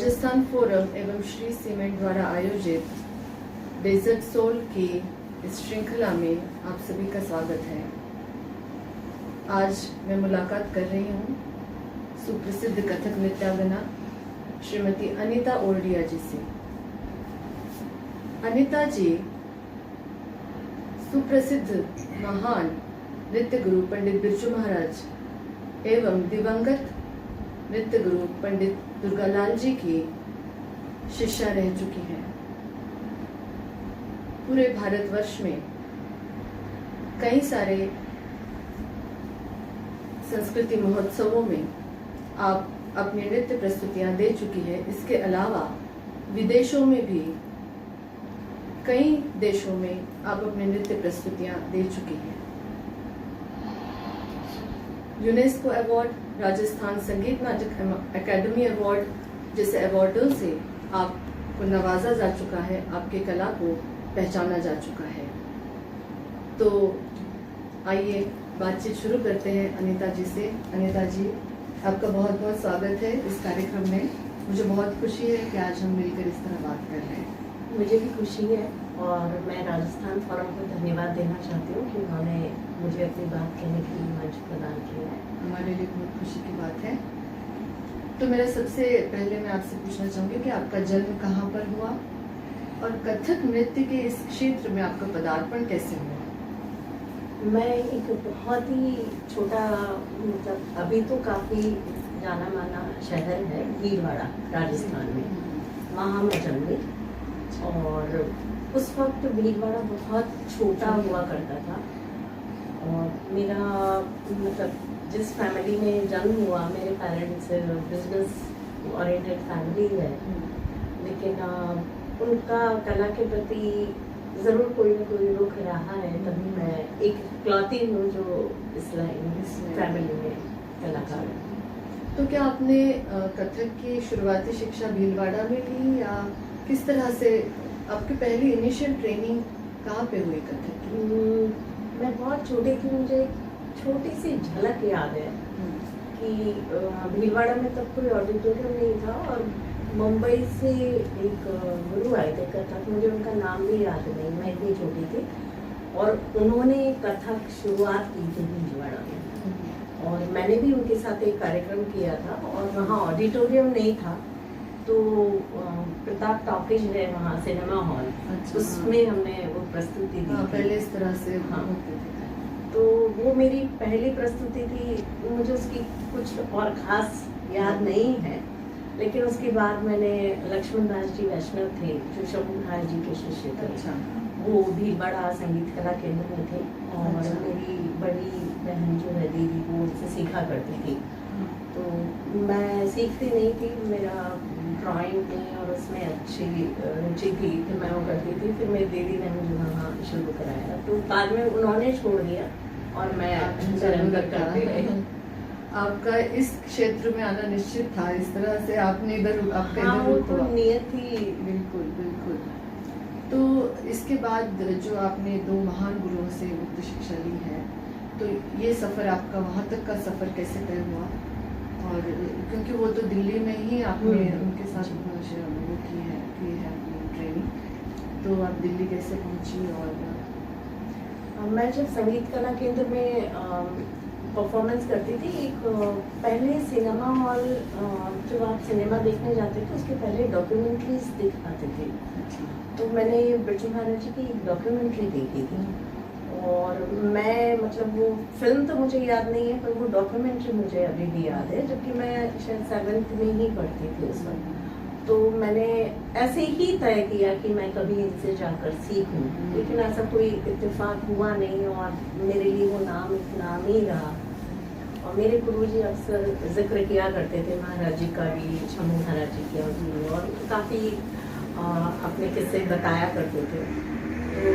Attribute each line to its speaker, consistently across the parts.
Speaker 1: Rajasthan forum एवं Shri cement द्वारा आयोजित डेजर्ट सोल की इस श्रृंखला में आप सभी का स्वागत है। आज मैं मुलाकात कर रही हूँ सुप्रसिद्ध कथक नृत्यांगना श्रीमती अनीता ओरडिया जी से। अनीता जी सुप्रसिद्ध महान नृत्य गुरु पंडित बिरजू महाराज एवं दिवंगत नृत्य गुरु पंडित दुर्गालाल जी की शिष्या रह चुकी हैं। पूरे भारतवर्ष में कई सारे संस्कृति महोत्सवों में आप अपनी नृत्य प्रस्तुतियां दे चुकी है। इसके अलावा विदेशों में भी कई देशों में आप अपनी नृत्य प्रस्तुतियां दे चुकी हैं। यूनेस्को अवार्ड, राजस्थान संगीत नाटक अकादमी अवार्ड जैसे अवार्डों से आपको नवाजा जा चुका है, आपके कला को पहचाना जा चुका है। तो आइए बातचीत शुरू करते हैं अनीता जी से। अनीता जी, आपका बहुत बहुत स्वागत है इस कार्यक्रम में। मुझे बहुत खुशी है कि आज हम मिलकर इस तरह बात कर रहे हैं।
Speaker 2: मुझे भी खुशी है और मैं राजस्थान फोरम को धन्यवाद देना चाहती हूँ कि उन्होंने मुझे अपनी बात कहने के लिए मंच प्रदान किया है।
Speaker 1: हमारे लिए बहुत खुशी की बात है। तो मेरा सबसे पहले मैं आपसे पूछना चाहूँगी कि आपका जन्म कहाँ पर हुआ और कथक नृत्य के इस क्षेत्र में आपका पदार्पण कैसे हुआ?
Speaker 2: मैं एक बहुत ही छोटा, मतलब अभी तो काफ़ी जाना माना शहर है भीलवाड़ा, राजस्थान में, वहाँ मैं जन्मी। और उस वक्त भीलवाड़ा बहुत छोटा हुआ करता था और मेरा मतलब जिस फैमिली में जन्म हुआ, मेरे पेरेंट्स बिजनेस ओरिएंटेड फैमिली है, लेकिन उनका कला के प्रति ज़रूर कोई ना कोई रुख रहा है। तभी मैं एक इकलौती हूँ जो इस फैमिली में कलाकार है।
Speaker 1: तो क्या आपने कथक की शुरुआती शिक्षा भीलवाड़ा में ली या किस तरह से आपकी पहली इनिशियल ट्रेनिंग कहाँ पे हुई कथक की?
Speaker 2: मैं बहुत छोटी थी, मुझे छोटी सी झलक याद है कि भीलवाड़ा में तब कोई ऑडिटोरियम नहीं था और मुंबई से एक गुरु आए थे कथक, मुझे उनका नाम भी याद नहीं, मैं इतनी छोटी थी, और उन्होंने कथक शुरुआत की थी भीलवाड़ा में और मैंने भी उनके साथ एक कार्यक्रम किया था और वहाँ ऑडिटोरियम नहीं था तो प्रताप टॉकीज है वहाँ सिनेमा हॉल, उसमें हमने वो प्रस्तुति दी।
Speaker 1: पहले इस तरह से
Speaker 2: होते थे। तो वो मेरी पहली प्रस्तुति थी, मुझे उसकी कुछ और ख़ास याद नहीं है, लेकिन उसके बाद मैंने लक्ष्मण दास जी वैष्णव थे जो शंभूधार जी के शिष्य थे।
Speaker 1: अच्छा।
Speaker 2: वो भीलवाड़ा संगीत कला केंद्र में थे और
Speaker 1: अच्छा।
Speaker 2: मेरी बड़ी बहन जो है दीदी वो उनसे सीखा करती थी। तो मैं सीखती नहीं थी, मेरा ड्राइंग में और उसमें अच्छी रुचि थी, फिर मैं वो करती थी। फिर मेरी दीदी ने मुझे वहाँ शुरू कराया, तो बाद में उन्होंने छोड़ दिया और मैं निरंतर करती रही।
Speaker 1: आपका इस क्षेत्र में आना निश्चित था, इस तरह से आपने इधर आपका
Speaker 2: हाँ, वो
Speaker 1: इधर
Speaker 2: तो नियत थी।
Speaker 1: बिल्कुल बिल्कुल। तो इसके बाद जो आपने दो महान गुरुओं से उक्त शिक्षा ली है, तो ये सफ़र आपका वहाँ तक का सफ़र कैसे तय हुआ? और क्योंकि वो तो दिल्ली में ही आपने उनके साथ वो की है अपनी ट्रेनिंग, तो आप दिल्ली कैसे पहुँची? और
Speaker 2: मैं जब संगीत कला केंद्र में परफॉर्मेंस करती थी, एक पहले सिनेमा हॉल, जब आप सिनेमा देखने जाते थे उसके पहले डॉक्यूमेंट्रीज दिखाते थे, तो मैंने बिरजू महाराज जी की एक डॉक्यूमेंट्री देखी थी और मैं मतलब वो फिल्म तो मुझे याद नहीं है पर वो डॉक्यूमेंट्री मुझे अभी भी याद है, जबकि मैं शायद 7th में ही पढ़ती थी उस वक्त। तो मैंने ऐसे ही तय किया कि मैं कभी इनसे जाकर सीखूं, लेकिन ऐसा कोई इत्तेफाक हुआ नहीं और मेरे लिए वो नाम एक नाम ही रहा। और मेरे गुरुजी अक्सर जिक्र किया करते थे महाराज जी का भी, शंभू महाराज जी का भी, और काफ़ी अपने किस्से बताया करते थे। तो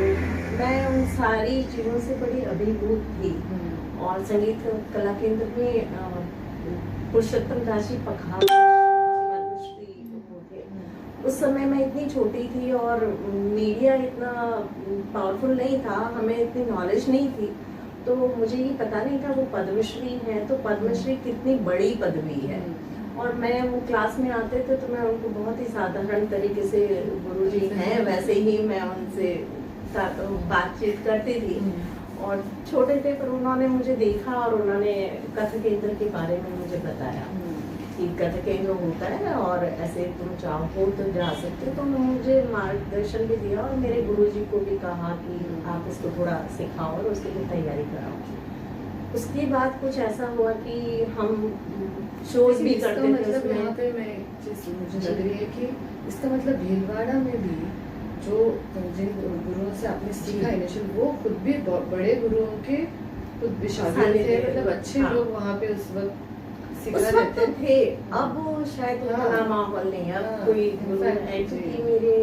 Speaker 2: मैं उन सारी चीज़ों से बड़ी अभिभूत थी। और संगीत कला केंद्र में पुरुषोत्तम दास जी पखावज थे। उस समय मैं इतनी छोटी थी और मीडिया इतना पावरफुल नहीं था, हमें इतनी नॉलेज नहीं थी, तो मुझे ये पता नहीं था वो पद्मश्री है, तो पद्मश्री कितनी बड़ी पदवी है और मैं वो क्लास में आते थे तो मैं उनको बहुत ही साधारण तरीके से गुरुजी हैं वैसे ही मैं उनसे बातचीत करती थी। और छोटे थे पर उन्होंने मुझे देखा और उन्होंने कथा केंद्र के बारे में मुझे बताया कि कथा केंद्र होता है और ऐसे तुम चाहो तो जा सकते हो। तो मुझे मार्गदर्शन भी दिया और मेरे गुरुजी को भी कहा कि आप इसको थोड़ा सिखाओ और उसके लिए तैयारी कराओ। उसके बाद कुछ ऐसा हुआ कि हम शोज भी
Speaker 1: इसका
Speaker 2: करते थे
Speaker 1: मतलब
Speaker 2: उसमें।
Speaker 1: यहाँ पे मैं एक चीज मुझे लग रही है कि इसका मतलब भीलवाड़ा में भी जो जिन गुरुओं से आपने सीखा इनिशियल वो खुद भी बड़े गुरुओं के खुद भी शागिर्द थे, मतलब अच्छे
Speaker 2: हाँ।
Speaker 1: लोग वहाँ पे उस वक्त सिखा
Speaker 2: उस वक्त
Speaker 1: देते
Speaker 2: तो थे, अब शायद
Speaker 1: हाँ।
Speaker 2: उतना माहौल नहीं है। अब
Speaker 1: हाँ,
Speaker 2: कोई गुरु
Speaker 1: exactly,
Speaker 2: है क्योंकि
Speaker 1: जी।
Speaker 2: मेरे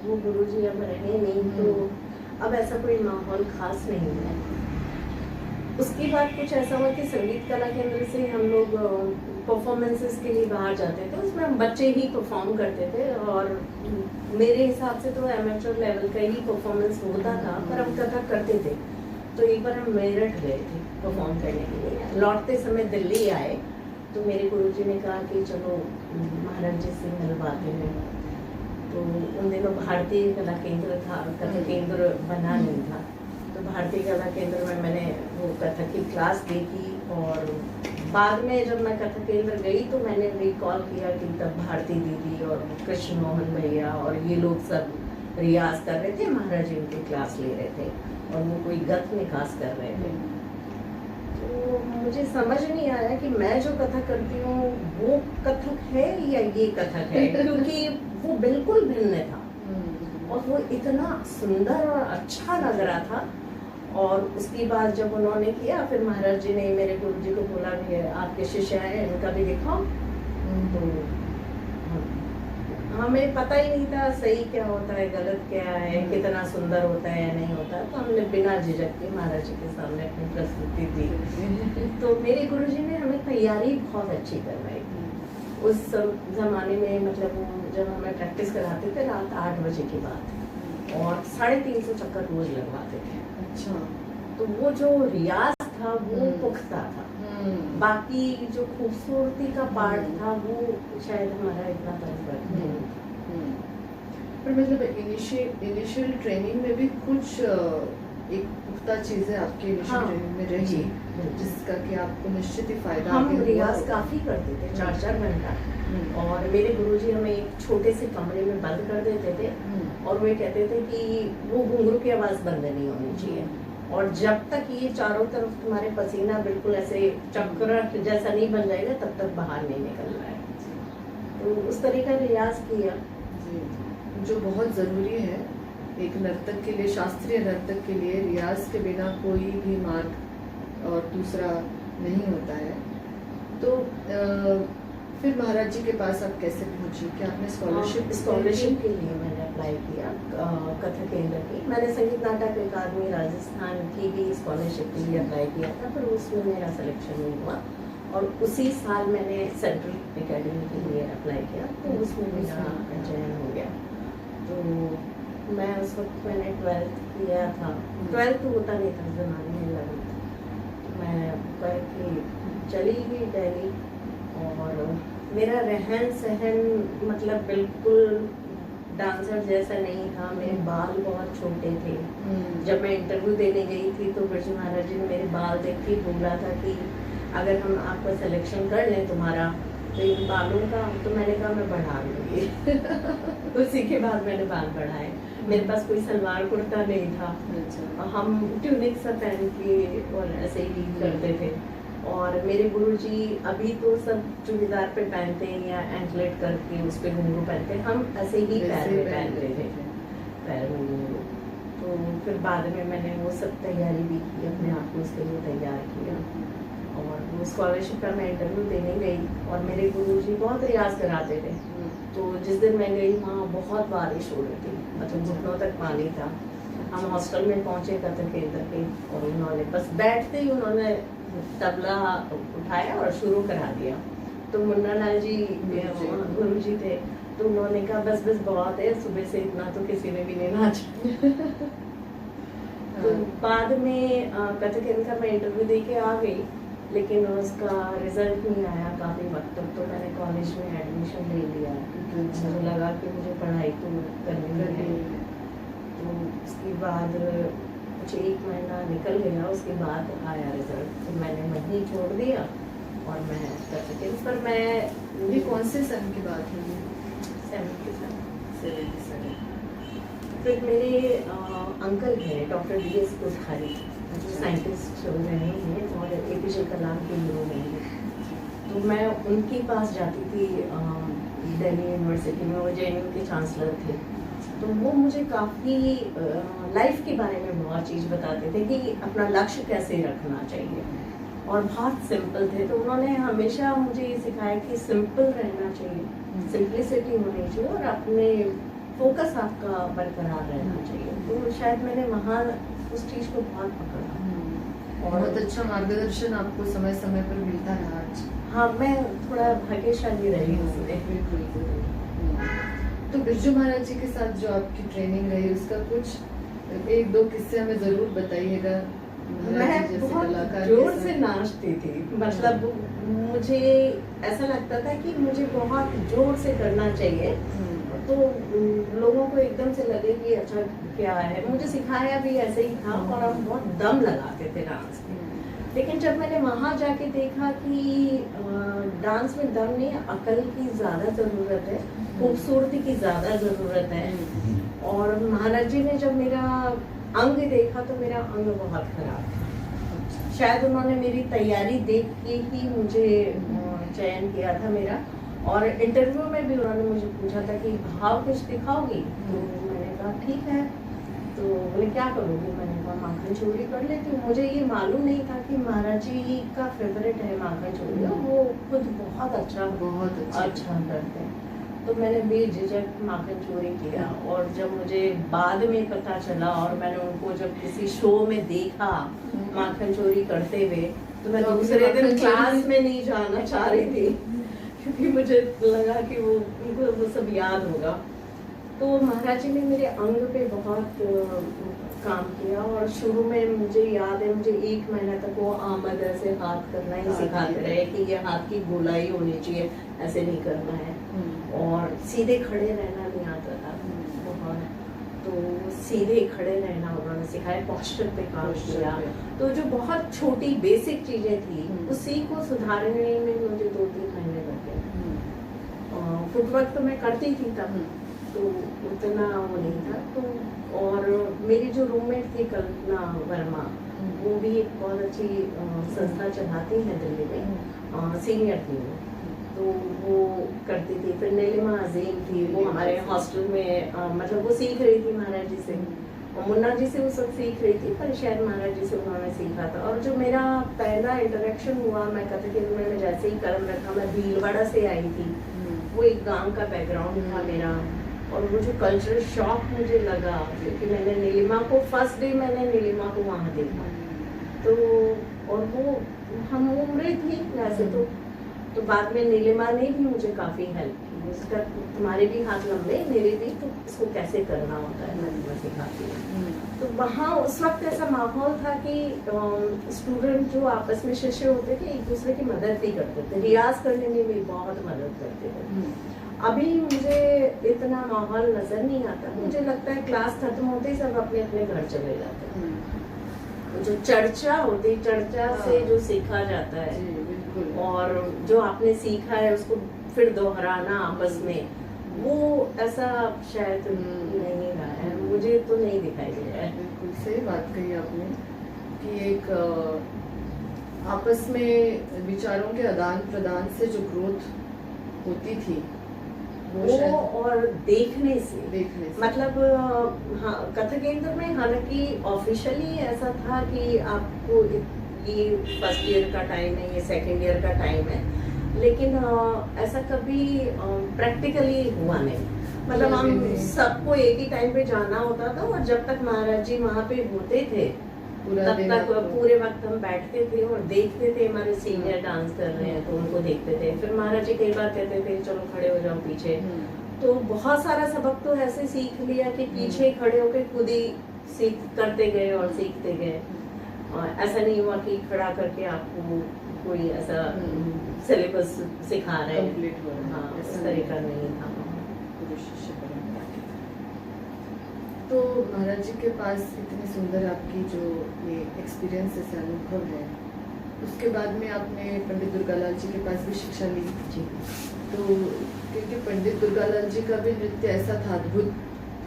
Speaker 2: वो गुरुजी अब रहे नहीं तो अब ऐसा कोई माहौल खास नहीं है। उसके बाद कुछ ऐसा हुआ कि संगीत कला केंद्र से हम लोग परफॉर्मेंसेस के लिए बाहर जाते थे, उसमें हम बच्चे ही परफॉर्म करते थे और मेरे हिसाब से तो एमेच्योर लेवल का ही परफॉर्मेंस होता था पर हम कथा करते थे। तो एक बार हम मेरठ गए थे परफॉर्म करने के लिए, लौटते समय दिल्ली आए तो मेरे गुरुजी ने कहा कि चलो महाराज जी से मिलवाते हैं। तो उन दिनों भारतीय कला केंद्र था, कथा केंद्र बना नहीं था। तो भारतीय कला केंद्र में मैंने वो कथक की क्लास देखी और बाद में जब मैं कथक केंद्र गई तो मैंने रिकॉल किया कि तब भारती दीदी और कृष्ण मोहन भैया और ये लोग सब रियाज कर रहे थे, महाराज जी उनकी क्लास ले रहे थे और वो कोई गत निकास कर रहे थे। तो मुझे समझ नहीं आया कि मैं जो कथक करती हूँ वो कथक है या ये कथक है, क्योंकि वो बिल्कुल भिन्न था और वो इतना सुंदर और अच्छा लग रहा था। और उसके बाद जब उन्होंने किया फिर महाराज जी ने मेरे गुरु जी को बोला कि आपके शिष्य हैं इनका भी दिखाओ। तो हमें पता ही नहीं था सही क्या होता है गलत क्या है, कितना सुंदर होता है या नहीं होता है। तो हमने बिना झिझक के महाराज जी के सामने अपनी प्रस्तुति दी। तो मेरे गुरु जी ने हमें तैयारी बहुत अच्छी करवाई थी उस जमाने में। मतलब जब हमें प्रैक्टिस कराते थे रात 8 बजे के बाद और 350 चक्कर रोज लगवाते थे।
Speaker 1: अच्छा,
Speaker 2: तो वो जो रियाज था वो पुख्ता था, बाकी जो खूबसूरती का पार्ट था वो शायद हमारा इतना परफेक्ट नहीं था।
Speaker 1: पर मतलब इनिशियल ट्रेनिंग में भी कुछ एक पुख्ता चीजें आपके इनिशियल
Speaker 2: हाँ,
Speaker 1: ट्रेनिंग में रही जिसका कि आपको निश्चित ही फायदा
Speaker 2: हम
Speaker 1: आगे हुआ
Speaker 2: रियाज
Speaker 1: होगा।
Speaker 2: काफी करते थे 4-4 घंटा और मेरे गुरुजी हमें एक छोटे से कमरे में बंद कर देते थे और वो ये कहते थे कि वो घुंघरू की आवाज बंद नहीं होनी चाहिए और जब तक ये चारों तरफ तुम्हारे पसीना बिल्कुल ऐसे चक्र जैसा नहीं बन जाएगा तब तक बाहर नहीं निकलना है। तो उस तरह का रियाज किया
Speaker 1: जी, जो बहुत ज़रूरी है एक नर्तक के लिए, शास्त्रीय नर्तक के लिए। रियाज के बिना कोई भी मार्ग और दूसरा नहीं होता है। तो फिर महाराज जी के पास आप कैसे पहुंची? क्या आपने
Speaker 2: स्कॉलरशिप के लिए मैंने अप्लाई किया कथक केंद्र की। मैंने संगीत नाटक अकादमी राजस्थान की भी स्कॉलरशिप के लिए अप्लाई किया था पर उसमें मेरा सिलेक्शन नहीं हुआ और उसी साल मैंने सेंट्रल एकेडमी के लिए अप्लाई किया तो उसमें मेरा चयन हो गया। तो मैं उस वक्त मैंने 12th किया था। 12th होता नहीं था जमाने में, 11th मैं करके चली गई दिल्ली और मेरा रहन सहन मतलब बिल्कुल डांसर जैसा नहीं था। मेरे बाल बहुत छोटे थे। जब मैं इंटरव्यू देने गई थी तो बिरजू महाराज जी ने मेरे बाल देख के बोला था कि अगर हम आपका सिलेक्शन कर लें तुम्हारा तो इन बालों का, तो मैंने कहा मैं बढ़ा लूँगी। उसी के बाद मैंने बाल बढ़ाए। मेरे पास कोई सलवार कुर्ता नहीं था।
Speaker 1: अच्छा।
Speaker 2: हम ट्यूनिक सा पहन के और ऐसे ही करते थे और मेरे गुरुजी अभी तो सब चूड़ीदार पे पहनते हैं या एंकलेट करके उस पे घुंघरू पहनते हैं, हम ऐसे ही पैर में पहनते थे, पैर में घुंघरू। तो फिर बाद में मैंने वो सब तैयारी भी की, अपने आप को उसके लिए तैयार किया और वो स्कॉलरशिप का मैं इंटरव्यू देने गई और मेरे गुरुजी बहुत रियाज कराते थे। तो जिस दिन मैं गई वहाँ बहुत बारिश हो रही थी, मतलब घुटनों तक पानी था। हम हॉस्टल में पहुँचे कथक केंद्र के और उन्होंने बस बैठते ही उन्होंने तबला उठाया और शुरू करा दिया। तो मुन्ना लाल जी गुरु जी थे तो उन्होंने कहा बस बस बहुत है, सुबह से इतना तो किसी ने भी नहीं नाचा। तो बाद में कथक केंद्र का मैं इंटरव्यू दे के आ गई लेकिन उसका रिजल्ट नहीं आया काफ़ी वक्त तक। तो मैंने कॉलेज में एडमिशन ले लिया क्योंकि मुझे लगा कि मुझे पढ़ाई तो करनी है। तो उसके बाद कुछ 1 महीना निकल गया, उसके बाद आया रिजल्ट, तो मैंने वहीं छोड़ दिया और मैं कर सके। पर मैं
Speaker 1: ये कौन से सन की बात है ये?
Speaker 2: 77।
Speaker 1: 77।
Speaker 2: फिर मेरे अंकल हैं डॉक्टर DS कोठारी, जो साइंटिस्ट रहे हैं और APJ कलाम के हीरो हैं। तो मैं उनके पास जाती थी दिल्ली यूनिवर्सिटी में, वो JNU के चांसलर थे। तो वो मुझे काफ़ी लाइफ के बारे में बहुत चीज़ बताते थे कि अपना लक्ष्य कैसे रखना चाहिए, और बहुत सिंपल थे। तो उन्होंने हमेशा मुझे ये सिखाया कि सिंपल रहना चाहिए, सिंप्लिसिटी होनी चाहिए और अपने फोकस आपका बरकरार रहना चाहिए। तो शायद मैंने वहाँ उस चीज़ को बहुत पकड़ा।
Speaker 1: और बहुत अच्छा मार्गदर्शन आपको समय समय पर मिलता रहा आज।
Speaker 2: हाँ, मैं थोड़ा भाग्यशाली रही उसमें।
Speaker 1: बिल्कुल। तो बिरजू महाराज जी के साथ जो आपकी ट्रेनिंग रही, उसका कुछ 1-2 किस्से हमें जरूर बताइएगा।
Speaker 2: मैं बहुत जोर से नाचती थी, मतलब मुझे ऐसा लगता था कि मुझे बहुत जोर से करना चाहिए, तो लोगों को एकदम से लगे कि अच्छा क्या है। मुझे सिखाया भी ऐसे ही था और हम बहुत दम लगाते थे डांस में। लेकिन जब मैंने वहाँ जाके देखा कि डांस में दम नहीं, अकल की ज़्यादा ज़रूरत है, खूबसूरती की ज़्यादा ज़रूरत है। और महाराज जी ने जब मेरा अंग देखा तो मेरा अंग बहुत खराब था। शायद उन्होंने मेरी तैयारी देख के ही मुझे चयन किया था मेरा। और इंटरव्यू में भी उन्होंने मुझे पूछा था कि भाव कुछ दिखाओगी, तो मैंने कहा ठीक है। तो बोले क्या करोगी, मैंने कहा माखन चोरी कर लेती हूँ। मुझे ये मालूम नहीं था कि महाराज जी का फेवरेट है माखन चोरी, और वो खुद बहुत अच्छा करते हैं। तो मैंने बेझिझक माखन चोरी किया। और जब मुझे बाद में पता चला और मैंने उनको जब किसी शो में देखा माखन चोरी करते हुए, तो मैं दूसरे दिन क्लास में नहीं जाना चाह रही थी, क्योंकि मुझे लगा कि वो उनको वो सब याद होगा। तो महाराज जी ने मेरे अंग पे बहुत काम किया। और शुरू में मुझे याद है, मुझे 1 महीना तक वो आमद ऐसे हाथ करना ही सिखाते रहे कि ये हाथ की गोलाई होनी चाहिए, ऐसे नहीं करना है। और सीधे खड़े रहना नहीं आता था बहुत, तो सीधे खड़े रहना उन्होंने सिखाया, पोस्चर पे काम किया। तो जो बहुत छोटी बेसिक चीजें थी, उसी को सुधारने में मुझे 2-3 महीने लगे। फुटवर्क तो मैं करती थी तब, तो उतना वो नहीं था। तो और मेरी जो रूममेट थी कल्पना वर्मा, वो भी एक बहुत अच्छी संस्था चलाती हैं दिल्ली में, सीनियर थी वो, तो वो करती थी। फिर नीलिमा अजीम थी, वो हमारे हॉस्टल में मतलब वो सीख रही थी महाराज जी से, और मुन्ना जी से वो सब सीख रही थी, पर शायद महाराज जी से उन्होंने सीखा था। और जो मेरा पहला इंटरेक्शन हुआ, मैं कथक में जैसे ही कदम रखा, मैं भीलवाड़ा से आई थी, वो एक गांव का बैकग्राउंड था मेरा। और वो जो कल्चरल शॉक मुझे लगा, क्योंकि मैंने नीलिमा को फर्स्ट डे मैंने नीलिमा को वहाँ देखा, तो और वो हम उम्र थी वैसे तो बाद में नीलिमा ने भी मुझे काफ़ी हेल्प की। उसका तुम्हारे भी हाथ लंबे, मेरे भी, तो इसको कैसे करना होता है नीलिमा सिखाती है। तो वहाँ उस वक्त ऐसा माहौल था कि स्टूडेंट जो आपस में शिष्य होते थे, एक दूसरे की मदद भी करते थे, रियाज करने में भी बहुत मदद करते थे। अभी मुझे इतना माहौल नजर नहीं आता, मुझे लगता है क्लास खत्म होते ही सब अपने अपने घर चले जाते हैं। तो जो चर्चा होती, चर्चा से जो सीखा जाता है, और जो आपने सीखा है उसको फिर दोहराना आपस में, वो ऐसा शायद नहीं रहा है, मुझे तो नहीं दिखाई दे रहा है।
Speaker 1: बिल्कुल सही बात कही आपने कि एक आपस में विचारों के आदान प्रदान से जो ग्रोथ होती थी,
Speaker 2: वो और देखने से मतलब हाँ, कथक केंद्र में हालांकि ऑफिशियली ऐसा था कि आपको ये फर्स्ट ईयर का टाइम है, ये सेकंड ईयर का टाइम है, लेकिन ऐसा कभी प्रैक्टिकली हुआ नहीं। मतलब हम सबको एक ही टाइम पे जाना होता था, और जब तक महाराज जी वहाँ पे होते थे तब तक पूरे वक्त हम बैठते थे और देखते थे, हमारे सीनियर डांस कर रहे हैं तो उनको देखते थे। फिर महाराज जी कई बार कहते थे चलो खड़े हो जाओ पीछे, तो बहुत सारा सबक तो ऐसे सीख लिया कि पीछे खड़े होकर खुद ही सीख करते गए और सीखते गए। और ऐसा नहीं हुआ कि खड़ा करके आपको कोई ऐसा सिलेबस सिखा रहे हैं,
Speaker 1: कंप्लीट हो रहा है,
Speaker 2: हाँ
Speaker 1: ऐसा
Speaker 2: उस तरह का नहीं था।
Speaker 1: गुरु शिष्य परंपरा की तरह। तो महाराज जी के पास इतनी सुंदर आपकी जो ये एक्सपीरियंस है, अनुभव है, उसके बाद में आपने पंडित दुर्गालाल जी के पास भी शिक्षा ली।
Speaker 2: जी।
Speaker 1: तो क्योंकि पंडित दुर्गालाल जी का भी नृत्य ऐसा था अद्भुत,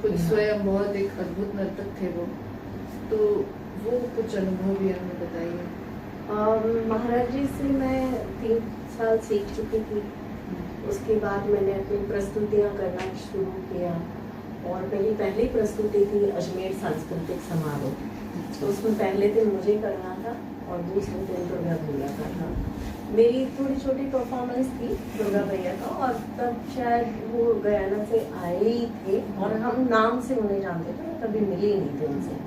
Speaker 1: खुद
Speaker 2: हाँ।
Speaker 1: स्वयं बहुत एक अद्भुत नर्तक थे वो, तो वो कुछ अनुभव भी हमें बताइए।
Speaker 2: महाराज जी से मैं 3 साल सीख चुकी थी। उसके बाद मैंने अपनी प्रस्तुतियाँ करना शुरू किया और मेरी पहली प्रस्तुति थी अजमेर सांस्कृतिक समारोह। तो उसमें पहले दिन मुझे करना था और दूसरे दिन दुर्गा भैया का था। मेरी थोड़ी छोटी परफॉर्मेंस थी दुर्गा भैया का, और तब शायद वो गयाना से आए ही थे और हम नाम से उन्हें जानते थे, कभी मिले ही नहीं थे उनसे।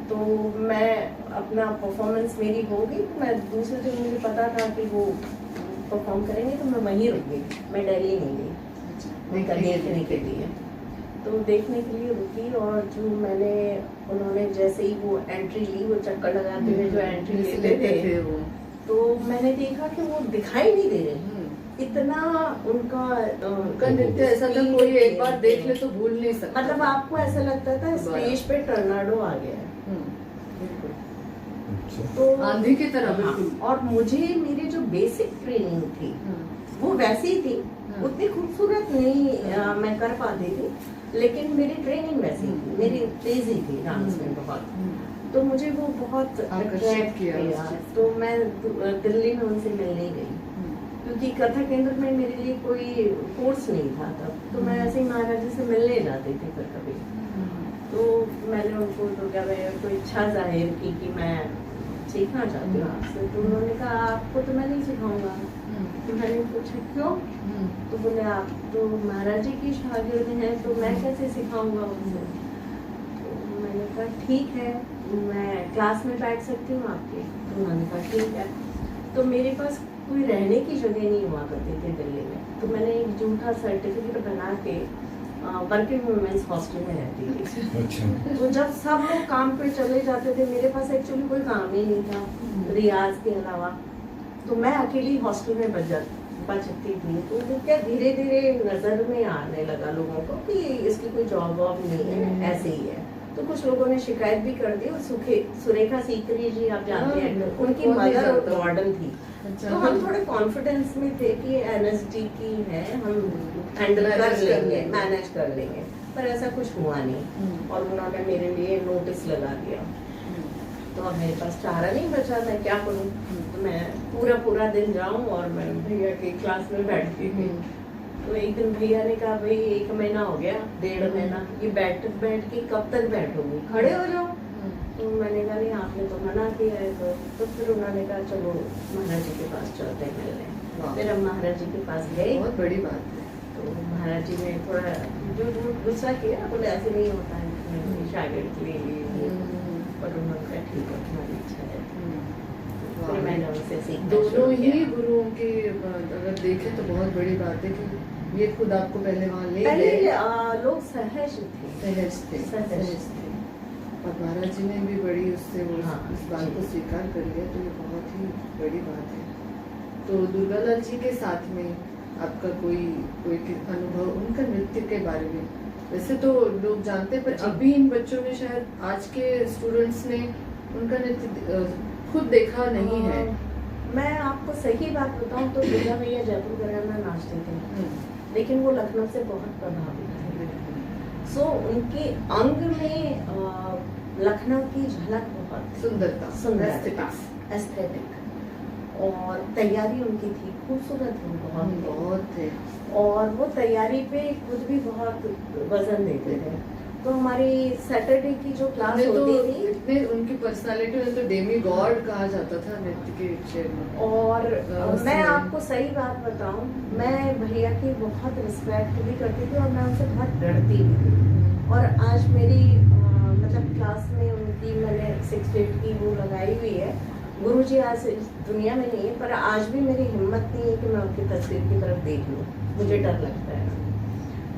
Speaker 2: तो मैं अपना परफॉर्मेंस मेरी हो गई, तो मैं दूसरे दिन मुझे पता था कि वो परफॉर्म करेंगे, तो मैं वहीं रुक गई, मैं दिल्ली नहीं गई उनका देखने के लिए। तो देखने के लिए रुकी, और जो मैंने उन्होंने जैसे ही वो एंट्री ली, वो चक्कर लगाते हुए जो एंट्री लेते थे
Speaker 1: वो,
Speaker 2: तो मैंने देखा कि वो दिखाई नहीं दे रहे, इतना उनका
Speaker 1: नृत्य ऐसा था, कोई एक बार देख ले तो भूल नहीं सकता।
Speaker 2: मतलब आपको ऐसा लगता था स्टेज पे टर्नाडो आ गया है। तो
Speaker 1: आंधी की तरह
Speaker 2: हाँ,
Speaker 1: बिल्कुल।
Speaker 2: और मुझे मेरी जो बेसिक ट्रेनिंग थी वो वैसी थी, उतनी खूबसूरत नहीं मैं कर पाती थी, लेकिन मेरी ट्रेनिंग वैसी थी, मेरी तेजी थी डांस में बहुत। तो मुझे वो बहुत
Speaker 1: आकर्षित किया।
Speaker 2: तो मैं दिल्ली में उनसे मिलने गई, क्योंकि कथक केंद्र में मेरे लिए कोई कोर्स नहीं था तब। तो मैं ऐसे ही महाराज जी से मिलने जाती थी फिर कभी। तो मैंने उनको दुर्गा भैया को इच्छा जाहिर की कि मैं सीखना चाहती हूँ आपसे। तो उन्होंने कहा आपको तो मैं नहीं सिखाऊंगा। तो मैंने पूछा क्यों? तो बोले आप तो महाराज जी की शागिर्द हैं, तो मैं कैसे सिखाऊंगा उनसे? तो मैंने कहा ठीक है, मैं क्लास में बैठ सकती हूँ आपके? तो उन्होंने कहा ठीक है। तो मेरे पास कोई रहने की जगह नहीं हुआ करती थी दिल्ली में, तो मैंने एक झूठा सर्टिफिकेट बना के वर्किंग वुमेन्स हॉस्टल में रहती थी।
Speaker 3: अच्छा।
Speaker 2: तो जब सब लोग काम पे चले जाते थे, मेरे पास एक्चुअली कोई काम ही नहीं था रियाज के अलावा, तो मैं अकेली हॉस्टल में बचती थी। तो वो क्या धीरे धीरे नजर में आने लगा लोगों को कि इसकी कोई जॉब वॉब नहीं है, ऐसे ही है। तो कुछ लोगों ने शिकायत भी कर दी, और सुरेखा सीकरी जी आप जानते हैं, उनकी मदर वार्डन थी। तो हम थोड़े कॉन्फिडेंस में थे कि एनएसडी की है, हम हैंडल कर लेंगे, मैनेज कर लेंगे, पर ऐसा कुछ हुआ नहीं। और उन्होंने मेरे लिए नोटिस लगा दिया। तो अब मेरे पास चारा नहीं बचा, मैं क्या करूं? तो मैं पूरा दिन जाऊं, और मैं भैया की क्लास में बैठती थी। तो एक दिन भैया ने कहा भाई 1 महीना हो गया, 1.5 महीना, ये बैठ के कब तक बैठोगी, खड़े हो जाओ। तो मैंने कहा नहीं आपने तो मना किया है। तो फिर उन्होंने कहा चलो महाराज जी के पास चलते हैं मिलने। फिर हम महाराज जी के पास गए।
Speaker 1: बहुत बड़ी बात है।
Speaker 2: तो महाराज जी ने थोड़ा जो गुस्सा किया, बोले ऐसे नहीं होता है, शागिर्द के लिए। और उन्होंने कहा ठीक है तुम्हारी इच्छा है। फिर मैंने उनसे सीखना
Speaker 1: दोनों
Speaker 2: शुरू
Speaker 1: ही
Speaker 2: किया।
Speaker 1: गुरुओं की अगर देखें तो बहुत बड़ी बात है कि ये खुद आपको पहले वहाँ ले
Speaker 2: पहले
Speaker 1: गए,
Speaker 2: लोग सहज थे।
Speaker 1: सहज थे।
Speaker 2: सहज
Speaker 1: थे। और महाराज जी ने भी बड़ी उससे
Speaker 2: हाँ,
Speaker 1: इस बात
Speaker 2: जी।
Speaker 1: को स्वीकार कर लिया, तो ये बहुत ही बड़ी बात है। तो दुर्गालाल जी के साथ में आपका कोई अनुभव उनका नृत्य के बारे में? वैसे तो लोग जानते हैं, पर
Speaker 2: जी।
Speaker 1: अभी इन बच्चों ने, शायद आज के स्टूडेंट्स ने उनका नृत्य खुद देखा नहीं है।
Speaker 2: मैं आपको सही बात बताऊं तो दुर्गा भैया जयपुर घराना नाचते थे, लेकिन वो लखनऊ से बहुत प्रभावित थे। सो उनके अंग में लखनऊ की झलक बहुत
Speaker 1: सुंदरता,
Speaker 2: एस्थेटिक, और तैयारी उनकी थी खूबसूरत,
Speaker 1: बहुत थे।
Speaker 2: और वो तैयारी पे खुद भी बहुत वजन देते थे। तो हमारी सैटरडे की जो क्लास
Speaker 1: तो
Speaker 2: होती थी,
Speaker 1: इतने उनकी पर्सनालिटी में तो डेमी गॉड कहा जाता था नृत्य के क्षेत्र में।
Speaker 2: और
Speaker 1: उसमें-
Speaker 2: मैं आपको सही बात बताऊं, मैं भैया की बहुत रिस्पेक्ट भी करती थी और मैं उनसे बहुत डरती भी थी। और आज मेरी मतलब क्लास में उनकी मैंने 6 की वो लगाई हुई है। गुरुजी आज इस दुनिया में नहीं है, पर आज भी मेरी हिम्मत नहीं है कि मैं उनकी तस्वीर की तरफ देख लूं, मुझे डर लगता है।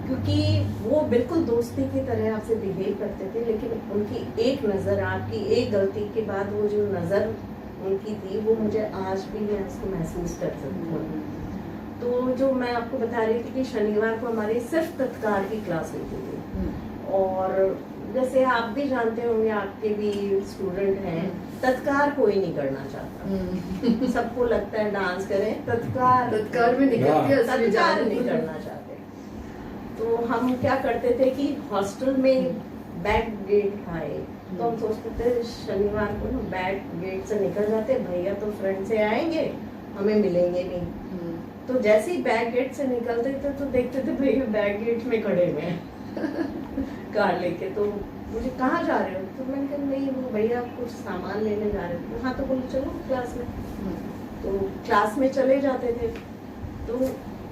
Speaker 2: क्योंकि वो बिल्कुल दोस्ती की तरह आपसे बिहेव करते थे, लेकिन उनकी एक नज़र, आपकी एक गलती के बाद वो जो नज़र उनकी थी, वो मुझे आज भी मैं उसको महसूस कर सकती हूँ। तो जो मैं आपको बता रही थी कि शनिवार को हमारी सिर्फ तत्कार की क्लास होती थी, और जैसे आप भी जानते होंगे, आपके भी स्टूडेंट हैं, तत्कार कोई नहीं करना चाहता। सबको लगता है डांस करें,
Speaker 1: तत्कार में निकलती है, असली
Speaker 2: तत्कार
Speaker 1: जान
Speaker 2: नहीं करना चाहते। तो हम क्या करते थे कि हॉस्टल में बैक गेट आए तो हम सोचते थे शनिवार को ना बैक गेट से निकल जाते, भैया तो फ्रंट से आएंगे, हमें मिलेंगे नहीं। तो जैसे ही बैक गेट से निकलते थे तो देखते थे भैया बैक गेट में खड़े हुए हैं कार लेके। तो मुझे कहाँ जा रहे हो? तो मैंने कहा नहीं, वो भैया कुछ सामान लेने जा रहे थे। हाँ, तो बोले चलो क्लास में। तो क्लास में चले जाते थे। तो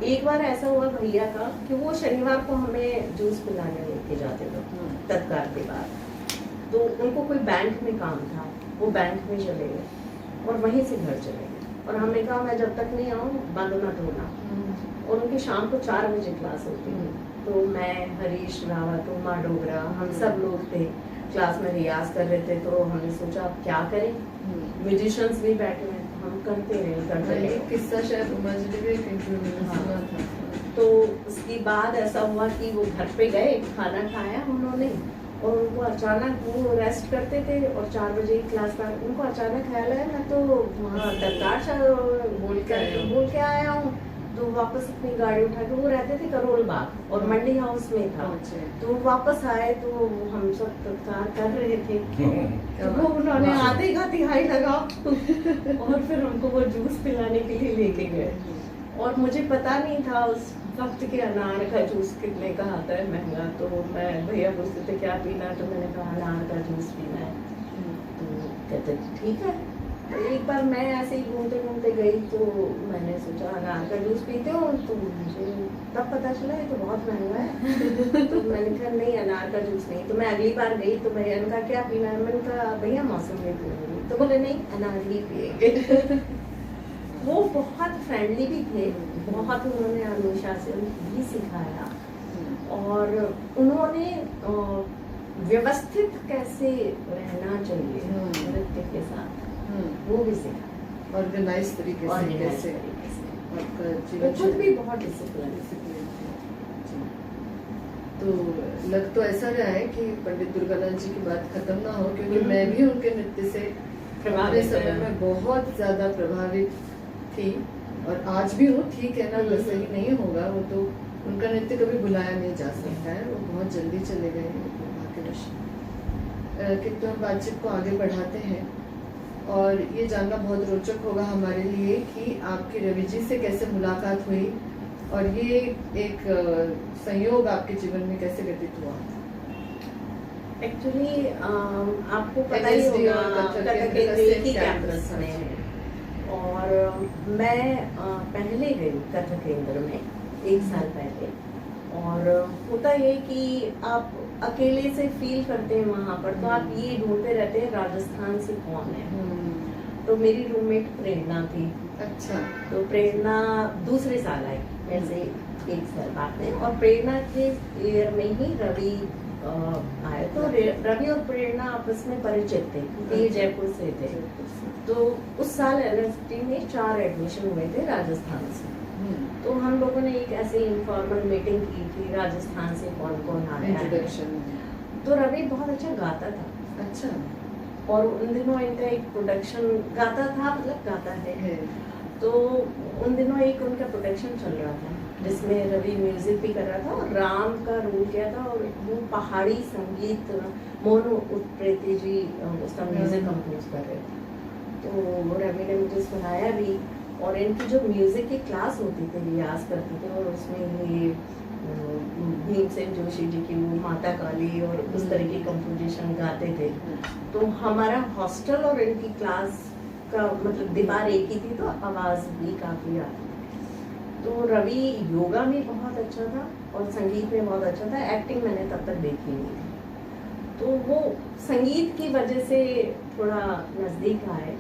Speaker 2: एक बार ऐसा हुआ भैया का कि वो शनिवार को हमें जूस पिलाने लेके जाते थे तत्कार के बाद। तो उनको कोई बैंक में काम था, वो बैंक में चले गए और वहीं से घर चले गए। और हमने कहा मैं जब तक नहीं आऊँ बंद मत होना। और उनकी शाम को 4 बजे क्लास होती थी। तो मैं, हरीश रावत, उमा डोगरा, हम सब लोग थे क्लास में, रियाज कर रहे थे। तो हमने सोचा अब क्या करें, म्यूजिशियंस भी बैठे हुए, हम करते रहे।
Speaker 1: किस्सा शायद उमा जी ने भी एक इंटरव्यू में सुना था।
Speaker 2: तो उसके बाद ऐसा हुआ कि वो घर पे गए, खाना खाया उन्होंने, और उनको अचानक, वो रेस्ट करते थे और 4 बजे की क्लास का, उनको अचानक ख्याल आया मैं तो वहाँ दरगाह बोल के आया हूँ। तो वापस अपनी गाड़ी उठा के, वो रहते थे करोल बाग और मंडी हाउस में था, तो वापस आए तो हम सब तत्कार कर रहे थे। तो वो उन्होंने आधे का तिहाई लगा और फिर हमको वो जूस पिलाने के लिए लेके गए। और मुझे पता नहीं था उस वक्त के अनार का जूस कितने का आता है, महंगा। तो मैं, भैया पूछते थे क्या पीना, तो मैंने कहा अनार का जूस पीना है। तो कहते ठीक है। तो एक बार मैं ऐसे ही घूमते घूमते गई, तो मैंने सोचा अनार का जूस पीते हो, तो मुझे तब पता चला ये तो बहुत महंगा है। तो मैंने कहा नहीं, अनार का जूस नहीं। तो मैं अगली बार गई तो भैया ने कहा क्या पीना है? मैंने कहा भैया मौसमी पीऊंगी। तो बोले नहीं, अनार ही पिएंगे। वो बहुत फ्रेंडली भी थे, बहुत उन्होंने अनुशासन भी सिखाया, और उन्होंने व्यवस्थित कैसे रहना चाहिए नृत्य के साथ वो भी सिखाया,
Speaker 1: ऑर्गेनाइज तरीके से कैसे आपका जीवन
Speaker 2: खुद भी बहुत डिसिप्लिन।
Speaker 1: तो लग तो ऐसा रहा है कि पंडित दुर्गालाल जी की बात खत्म ना हो, क्योंकि मैं भी उनके नृत्य से अपने समय में बहुत ज्यादा प्रभावित थी, और आज भी हूँ। ठीक है ना, सही नहीं होगा वो, तो उनका नृत्य कभी भुलाया नहीं जा सकता है। वो बहुत जल्दी चले गए भाग्यवश। किंतु हम बातचीत को आगे बढ़ाते हैं, और ये जानना बहुत रोचक होगा हमारे लिए कि आपकी रवि जी से कैसे मुलाकात हुई, और ये एक संयोग आपके जीवन में कैसे घटित हुआ।
Speaker 2: एक्चुअली आपको पता ही होगा कथक केंद्र की कैंपस में है, और मैं पहले गई कथक केंद्र में 1 साल पहले। और होता ये कि आप अकेले से फील करते हैं वहाँ पर, तो आप ये ढूंढते रहते हैं राजस्थान से कौन है। तो मेरी रूममेट प्रेरणा थी।
Speaker 1: अच्छा।
Speaker 2: तो प्रेरणा दूसरे साल आई, वैसे 1 साल बाद में, और प्रेरणा के ईयर में ही रवि आए। तो रवि और प्रेरणा आपस में परिचित थे, क्योंकि ये जयपुर से थे। तो उस साल एनएसटी में 4 एडमिशन हुए थे राजस्थान से। तो हम लोगों ने एक ऐसे इनफॉर्मल मीटिंग की थी, राजस्थान से कौन कौन आया है। तो रवि बहुत अच्छा गाता था।
Speaker 1: अच्छा।
Speaker 2: और उन दिनों इनका एक प्रोडक्शन गाता था, मतलब गाता है। तो उन दिनों एक उनका प्रोडक्शन चल रहा था, जिसमें रवि म्यूजिक भी कर रहा था और राम का रोल किया था, और वो पहाड़ी संगीत मोनू उत्प्रेती जी उसका म्यूजिक कंपोज कर रहे थे। तो रवि ने मुझे सुनाया भी, और इनकी जो म्यूजिक की क्लास होती थी, रियाज करते थे, और उसमें ये भीमसेन जोशी जी की वो माता काली और उस तरह की कंपोजिशन गाते थे। तो हमारा हॉस्टल और इनकी क्लास का मतलब दीवार एक ही थी, तो आवाज भी काफी आती थी। तो रवि योगा में बहुत अच्छा था और संगीत में बहुत अच्छा था। एक्टिंग मैंने तब तक देखी नहीं थी, तो वो संगीत की वजह से थोड़ा नजदीक आए।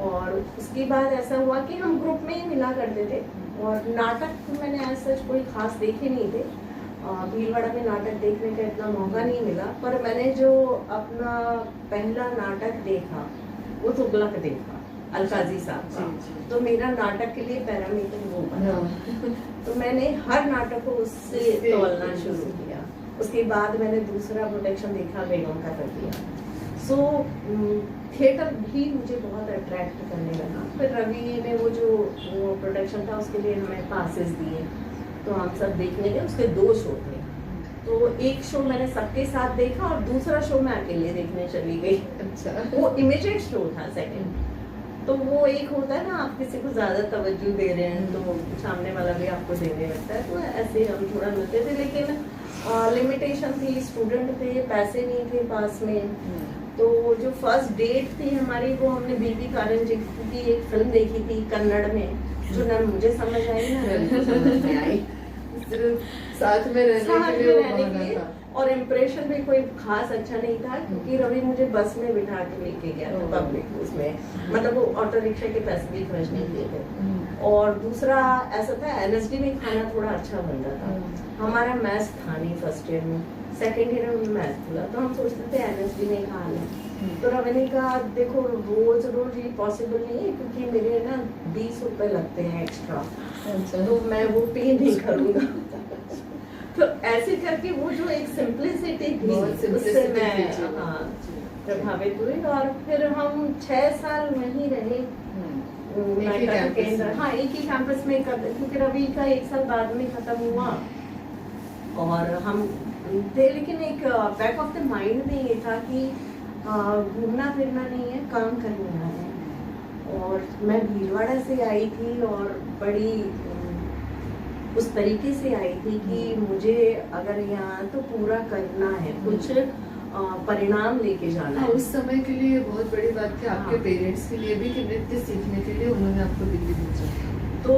Speaker 2: और उसके बाद ऐसा हुआ कि हम ग्रुप में ही मिला करते थे, और नाटक मैंने ऐसा कोई खास देखे नहीं थे। भीलवाड़ा में नाटक देखने का इतना मौका नहीं मिला, पर मैंने जो अपना पहला नाटक देखा वो तुगलक देखा। अलकाजी साहब का।
Speaker 1: जी, जी।
Speaker 2: तो मेरा नाटक के लिए पैरामीटर वो बना।
Speaker 1: हाँ।
Speaker 2: तो मैंने हर नाटक को उससे
Speaker 1: उससे-
Speaker 2: तोलना शुरू किया। उसके बाद मैंने दूसरा प्रोडक्शन देखा बेगम का तकिया। सो थिएटर भी मुझे बहुत अट्रैक्ट करने लगा। फिर रवि ने वो जो प्रोडक्शन था उसके लिए हमें पासेस दिए, तो हम सब देखने गए। उसके 2 शो थे, तो एक शो मैंने सबके साथ देखा और दूसरा शो मैं अकेले देखने चली गई।
Speaker 1: अच्छा।
Speaker 2: वो इमीडिएट शो था सेकंड। तो वो एक होता है ना, आप किसी को ज्यादा तवज्जो दे रहे हैं तो सामने वाला भी आपको देने लगता है। तो ऐसे हम थोड़ा मिलते थे, लेकिन लिमिटेशन थी, स्टूडेंट थे, पैसे नहीं थे पास में। तो जो फर्स्ट डेट थी हमारी, वो हमने बीबी कारंजी की एक फिल्म देखी थी कन्नड़ में, जो ना मुझे समझ आई ना रवि को समझ में आई।
Speaker 1: सिर्फ साथ में रहने
Speaker 2: साथ
Speaker 1: के
Speaker 2: में
Speaker 1: लिए वो
Speaker 2: रहने के
Speaker 1: बहाना
Speaker 2: लिए,
Speaker 1: था।
Speaker 2: और इम्प्रेशन भी कोई खास अच्छा नहीं था, क्योंकि रवि मुझे बस में बिठा के लेके गया था पब्लिक उसमें, मतलब वो ऑटो रिक्शा के पैसे भी खर्च नहीं किए थे। और दूसरा ऐसा था, एनएसडी में खाना थोड़ा अच्छा बन रहा था। हमारा मैथ्स था नहीं फर्स्ट ईयर में, सेकेंड ईयर में मैथ्स खुला, तो हम सोचते थे एनएसडी में खा लें। तो रवि ने कहा देखो रोज रोज ये पॉसिबल नहीं है, क्योंकि मेरे ना 20 रुपए लगते हैं एक्स्ट्रा, तो मैं वो पे नहीं करूँगा। तो ऐसे करके वो जो एक सिंप्लिसिटी थी,
Speaker 1: बहुत
Speaker 2: उससे
Speaker 1: simplicity
Speaker 2: मैं
Speaker 1: थी, जी।
Speaker 2: हाँ प्रभावित हुई। और फिर हम 6 साल वहीं रहे
Speaker 1: एक ही
Speaker 2: नाटक
Speaker 1: campus
Speaker 2: केंद्र।
Speaker 1: में।
Speaker 2: हाँ, एक ही कैंपस में क्योंकि रवि का 1 साल बाद में खत्म हुआ और हम थे, लेकिन एक बैक ऑफ द माइंड में ये था कि घूमना फिरना नहीं है, काम करना है। और मैं भीलवाड़ा से आई थी और बड़ी उस तरीके से आई थी कि मुझे अगर यहाँ तो पूरा करना है, कुछ परिणाम लेके जाना
Speaker 1: हाँ,
Speaker 2: है।
Speaker 1: उस समय के लिए बहुत बड़ी बात थी आपके
Speaker 2: हाँ।
Speaker 1: पेरेंट्स के लिए भी कि नृत्य सीखने के लिए उन्होंने आपको दिल्ली भेजा।
Speaker 2: तो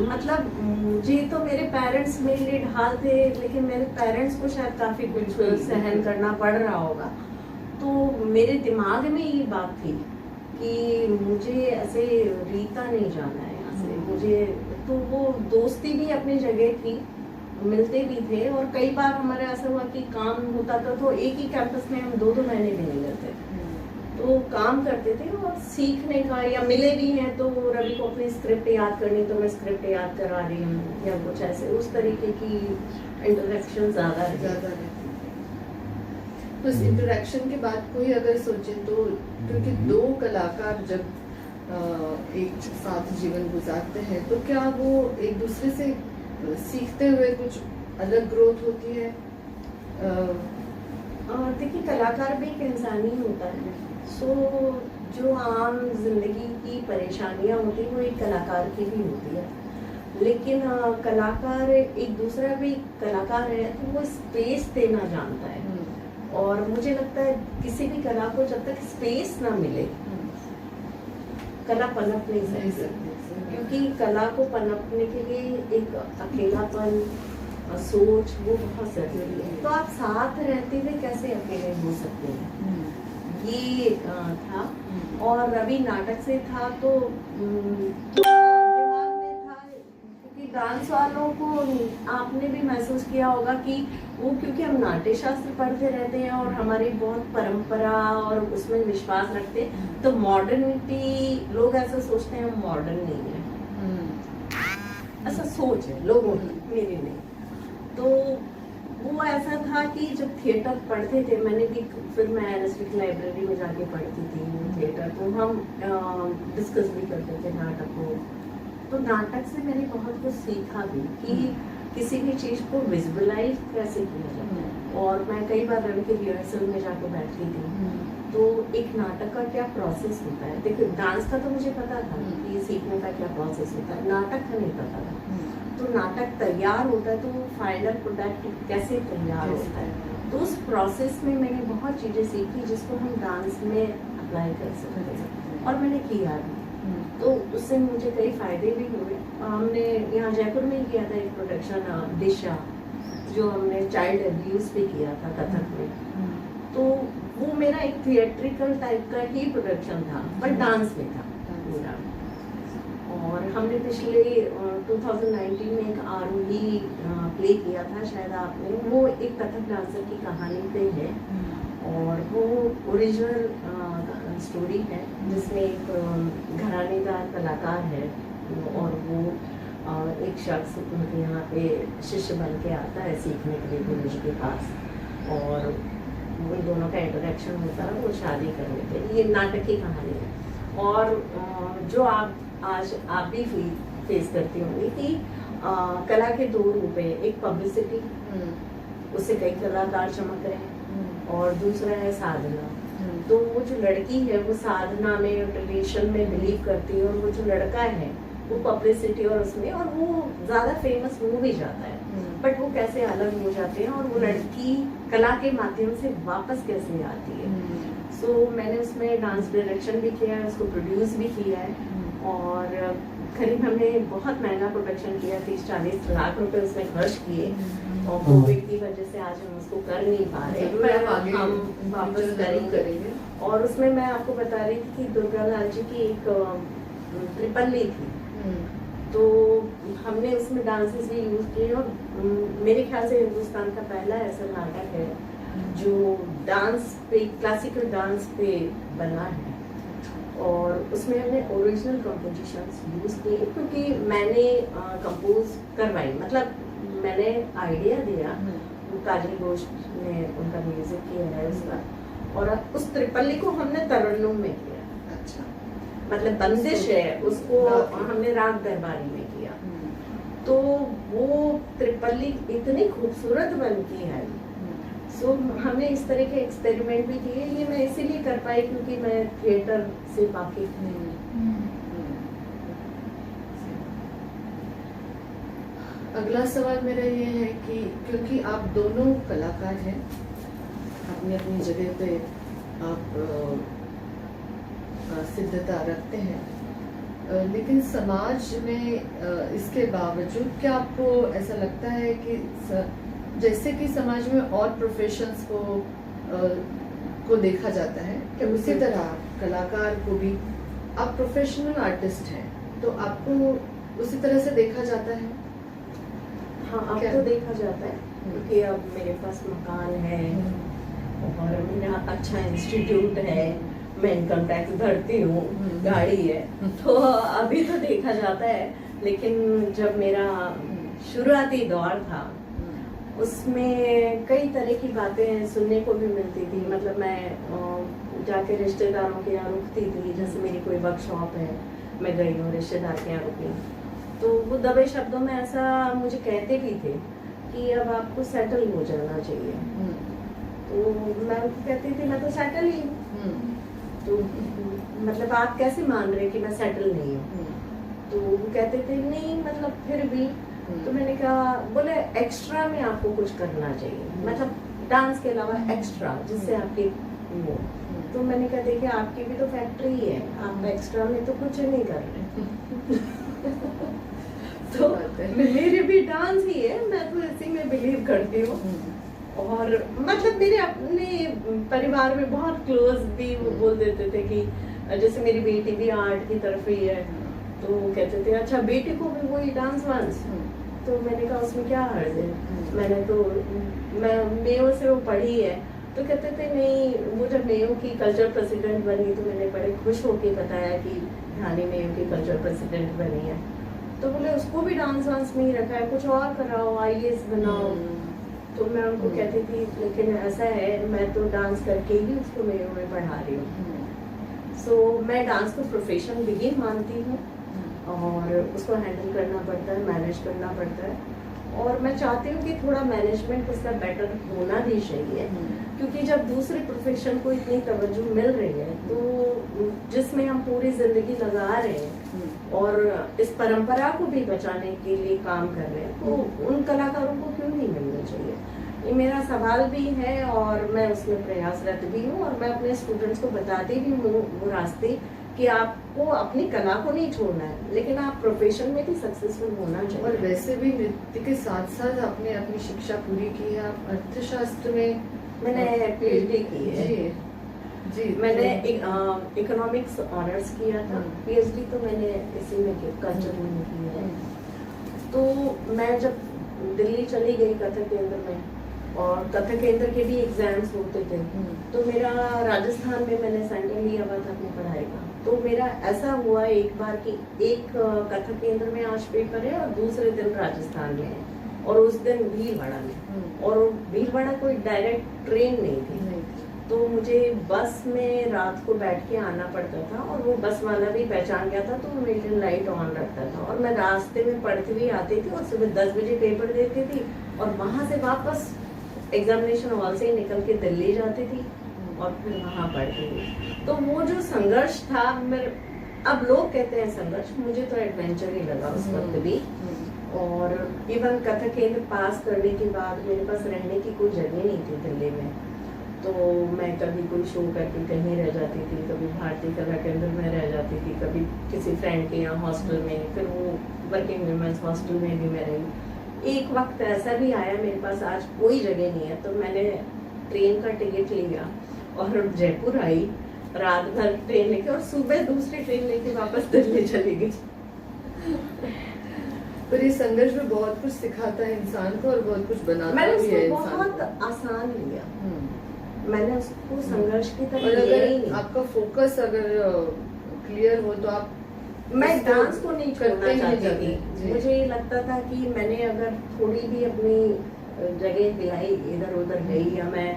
Speaker 2: मतलब मुझे तो मेरे पेरेंट्स मेरे लिए ढाल थे, लेकिन मेरे पेरेंट्स को शायद काफी कुछ सहन करना पड़ रहा होगा। तो मेरे दिमाग में ये बात थी कि मुझे ऐसे रीता नहीं जाना है यहाँ से। मुझे तो वो दोस्ती भी अपनी जगह थी, मिलते भी थे, और कई बार हमारे ऐसा हुआ कि काम होता था तो एक ही कैंपस में हम 2-2 महीने भी नहीं रहते, तो काम करते थे। और सीखने का, या मिले भी हैं तो रवि को अपनी स्क्रिप्ट याद करनी तो मैं स्क्रिप्ट याद करा रही हूँ, या कुछ ऐसे उस तरीके की इंटरेक्शन ज्यादा
Speaker 1: ज़्यादा रहती थी। तो इस इंटरेक्शन के बाद कोई अगर सोचे तो, क्योंकि 2 कलाकार जब एक साथ जीवन गुजारते हैं तो क्या वो एक दूसरे से सीखते हुए कुछ अलग ग्रोथ होती है?
Speaker 2: देखिए, कलाकार भी एक इंसान ही होता है। सो जो आम जिंदगी की परेशानियां होती है वो एक कलाकार की भी होती है, लेकिन कलाकार एक दूसरा भी कलाकार है तो वो स्पेस देना जानता है। और मुझे लगता है किसी भी कला को जब तक स्पेस ना मिले, कला पनप नहीं सकती, क्योंकि कला को पनपने के लिए एक अकेलापन, सोच, वो बहुत जरूरी है। तो आप साथ रहते हुए कैसे अकेले हो सकते हैं, ये था। और रवि नाटक से था तो दिमाग में था, क्योंकि डांस वालों को आपने भी महसूस किया होगा कि वो, क्योंकि हम नाट्य शास्त्र पढ़ते रहते हैं और हमारी बहुत परंपरा और उसमें विश्वास रखते हैं, तो मॉडर्निटी, लोग ऐसा सोचते हैं हम मॉडर्न नहीं है, ऐसा सोच है लोगों की, मेरी नहीं। तो वो ऐसा था कि जब थिएटर पढ़ते थे, मैंने भी, फिर मैं एनएसडी लाइब्रेरी में जाके पढ़ती थी थिएटर, तो हम डिस्कस भी करते थे नाटक को। तो नाटक से मैंने बहुत कुछ सीखा भी कि किसी भी चीज़ को विजुअलाइज कैसे किया जाता है। और मैं कई बार रवि के रिहर्सल में जाके बैठती थी, तो एक नाटक का क्या प्रोसेस होता है। देखो, डांस का तो मुझे पता था कि सीखने का क्या प्रोसेस होता है, नाटक का नहीं पता था। तो नाटक तैयार होता है तो फाइनल प्रोडक्ट कैसे तैयार होता है, तो उस प्रोसेस में मैंने बहुत चीज़ें सीखी जिसको हम डांस में अप्लाई कर सकते हैं, और मैंने किया भी। तो उससे मुझे कई फायदे भी हुए। हमने यहाँ जयपुर में ही किया था एक प्रोडक्शन, दिशा, जो हमने चाइल्ड अब्यूज पे किया था कथक में। तो वो मेरा एक थिएट्रिकल टाइप का ही प्रोडक्शन था, पर डांस में था पूरा। और हमने पिछले 2019 में एक आरोही प्ले किया था, शायद आपने, वो एक कथक डांसर की कहानी पे है, और वो ओरिजिनल स्टोरी है जिसमें एक घरानेदार कलाकार है और वो एक शख्स उनके यहाँ पे शिष्य बन के आता है सीखने के लिए गुरु जी के पास, और वो दोनों का इंटरेक्शन होता है, वो शादी करने के लिए। ये नाटक की कहानी है। और जो आप भी फेस करती होंगी कि कला के दो रूप है, एक पब्लिसिटी, उससे कई कलाकार चमक रहे हैं, और दूसरा है साधना। तो वो जो लड़की है वो साधना में, रिलेशन में बिलीव करती है, और वो जो लड़का है वो पब्लिसिटी और उसमें, और वो ज्यादा फेमस हो भी जाता है, बट वो कैसे अलग हो जाते हैं, और वो लड़की कला के माध्यम से वापस कैसे आती है। सो मैंने उसमें डांस डायरेक्शन भी किया है, उसको प्रोड्यूस भी किया है, और करीब हमने बहुत महंगा प्रोडक्शन किया, 30-40 लाख रुपए उसमें खर्च किए, और कोविड की वजह से आज हम उसको कर नहीं पा रहे, हम वापस करेंगे। और उसमें मैं आपको बता रही थी कि दुर्गा लाल जी की एक ट्रिपल्ली थी, तो हमने उसमें डांसेस भी यूज किए, और मेरे ख्याल से हिंदुस्तान का पहला ऐसा नाटक है जो डांस पे, क्लासिकल डांस पे बना है, और उसमें हमने ओरिजिनल कंपोजिशंस यूज किए, क्योंकि मैंने कंपोज करवाई, मतलब मैंने आइडिया दिया, काजल घोष ने उनका म्यूजिक किया है उसका, और उस त्रिपल्ली को हमने तरन्नुम में किया। अच्छा, मतलब बंदिश है उसको हमने राग दरबारी में किया, तो वो त्रिपल्ली इतनी खूबसूरत बन की है। सो हमने इस तरह के एक्सपेरिमेंट भी किए। ये मैं इसीलिए कर पाई क्योंकि मैं थिएटर से वाकिफ हूँ।
Speaker 1: अगला सवाल मेरा ये है कि क्योंकि आप दोनों कलाकार हैं, अपनी अपनी जगह पे आप सिद्धता रखते हैं, लेकिन समाज में इसके बावजूद क्या आपको ऐसा लगता है कि जैसे कि समाज में और प्रोफेशंस को देखा जाता है कि उसी तरह कलाकार को भी, आप प्रोफेशनल आर्टिस्ट हैं तो आपको उसी तरह से देखा जाता है?
Speaker 2: हाँ, अब तो देखा जाता है, क्योंकि अब मेरे पास मकान है और मेरा अच्छा इंस्टीट्यूट है, मैं इनकम टैक्स भरती हूँ, गाड़ी है, तो अभी तो देखा जाता है। लेकिन जब मेरा शुरुआती दौर था उसमें कई तरह की बातें सुनने को भी मिलती थी। मतलब मैं जाके रिश्तेदारों के यहाँ रुकती थी, जैसे मेरी कोई वर्कशॉप है, मैं गई हूँ रिश्तेदार के यहाँ रुकी, तो वो दबे शब्दों में ऐसा मुझे कहते भी थे कि अब आपको सेटल हो जाना चाहिए। तो मैं कहती थी मैं तो सेटल ही हूँ, तो मतलब आप कैसे मान रहे कि मैं सेटल नहीं हूँ? तो वो कहते थे नहीं मतलब फिर भी। तो मैंने कहा, बोले एक्स्ट्रा में आपको कुछ करना चाहिए, मतलब डांस के अलावा एक्स्ट्रा जिससे आपकी वो। तो मैंने कहा देखिए आपकी भी तो फैक्ट्री है, आप एक्स्ट्रा में तो कुछ नहीं कर रहे। तो मेरे भी डांस ही है, मैं तो इसी में बिलीव करती हूँ। और मतलब मेरे अपने परिवार में बहुत क्लोज भी वो बोल देते थे कि जैसे मेरी बेटी भी आर्ट की तरफ ही है, तो वो कहते थे अच्छा बेटी को भी वही डांस वांस। तो मैंने कहा उसमें क्या हर्ज है, मैंने तो मैं मेयो से वो पढ़ी है। तो कहते थे नहीं, वो जब मेयो की कल्चर प्रेसिडेंट बनी तो मैंने बड़े खुश होकर बताया कि ढानी मेयो की कल्चर प्रेसिडेंट बनी है। तो बोले उसको भी डांस वांस में ही रखा है, कुछ और कराओ, IAS बनाओ। तो मैं उनको कहती थी लेकिन ऐसा है मैं तो डांस करके ही उसको मेयो में पढ़ा रही हूँ। सो मैं डांस को प्रोफेशन भी मानती हूँ और उसको हैंडल करना पड़ता है, मैनेज करना पड़ता है, और मैं चाहती हूँ कि थोड़ा मैनेजमेंट उसका बेटर होना भी चाहिए, क्योंकि जब दूसरे प्रोफेशन को इतनी तवज्जो मिल रही है तो जिसमें हम पूरी जिंदगी लगा रहे हैं और इस परंपरा को भी बचाने के लिए काम कर रहे हैं, तो उन कलाकारों को क्यों नहीं मिलना चाहिए? ये मेरा सवाल भी है और मैं उसमें प्रयासरत भी हूँ, और मैं अपने स्टूडेंट्स को बताती भी हूँ वो रास्ते कि आपको अपनी कला को नहीं छोड़ना है, लेकिन आप प्रोफेशन में भी सक्सेसफुल होना चाहिए।
Speaker 1: और वैसे भी नृत्य के साथ साथ आपने अपनी शिक्षा पूरी की है, आप अर्थशास्त्र में
Speaker 2: मैंने PhD की है।
Speaker 1: जी
Speaker 2: मैंने इकोनॉमिक्स ऑनर्स किया था, PhD तो मैंने इसी में कल्चर में की है। तो मैं जब दिल्ली चली गई कथक केंद्र में, और कथक केंद्र के भी एग्जाम्स होते थे।
Speaker 1: हम्म।
Speaker 2: तो मेरा राजस्थान में मैंने सेंटर लिया हुआ था अपनी पढ़ाई का। तो मेरा ऐसा हुआ एक बार कि एक कथक केंद्र में आज पेपर है और दूसरे दिन राजस्थान में है, और उस दिन भीलवाड़ा में, और भीलवाड़ा कोई डायरेक्ट ट्रेन नहीं थी।
Speaker 1: नहीं।
Speaker 2: तो मुझे बस में रात को बैठ के आना पड़ता था, और वो बस वाला भी पहचान गया था तो वो मेरे लिए लाइट ऑन रखता था, और मैं रास्ते में पढ़ती हुई आती थी और सुबह 10 बजे पेपर देती थी, और वहां से वापस एग्जामिनेशन हॉल से ही निकल के दिल्ली जाती थी और फिर वहां पढ़ती थी। तो वो जो संघर्ष था, अब लोग कहते हैं संघर्ष, मुझे तो एडवेंचर ही लगा उस वक्त भी। और इवन कथक केंद्र पास करने के बाद मेरे पास रहने की कोई जगह नहीं थी दिल्ली में, तो मैं कभी कोई शो करके कहीं रह जाती थी, कभी भारतीय कला केंद्र में रह जाती थी, कभी किसी फ्रेंड के यहाँ हॉस्टल में, फिर वो वर्किंग वुमेन्स हॉस्टल में भी मैं रही। एक वक्त ऐसा भी आया मेरे पास आज कोई जगह नहीं है, तो मैंने ट्रेन का टिकट लिया और जयपुर आई, रात भर ट्रेन लेके, और सुबह दूसरी ट्रेन लेके वापस दिल्ली चली गई।
Speaker 1: पर ये संघर्ष में बहुत कुछ सिखाता है इंसान को और बहुत कुछ बनाता
Speaker 2: मैंने
Speaker 1: भी है
Speaker 2: उसको
Speaker 1: इंसान
Speaker 2: बहुत
Speaker 1: को।
Speaker 2: आसान लिया, मैंने उसको संघर्ष की
Speaker 1: और
Speaker 2: तरह लिया ही
Speaker 1: अगर
Speaker 2: नहीं।
Speaker 1: आपका फोकस अगर क्लियर हो तो आप
Speaker 2: मैं
Speaker 1: उसको
Speaker 2: डांस को नहीं
Speaker 1: करते
Speaker 2: छोड़ना
Speaker 1: ही
Speaker 2: चाहती
Speaker 1: जाते।
Speaker 2: थी।
Speaker 1: जी।
Speaker 2: मुझे ये लगता था कि मैंने अगर थोड़ी भी अपनी जगह हिलाई, इधर उधर गई, या मैं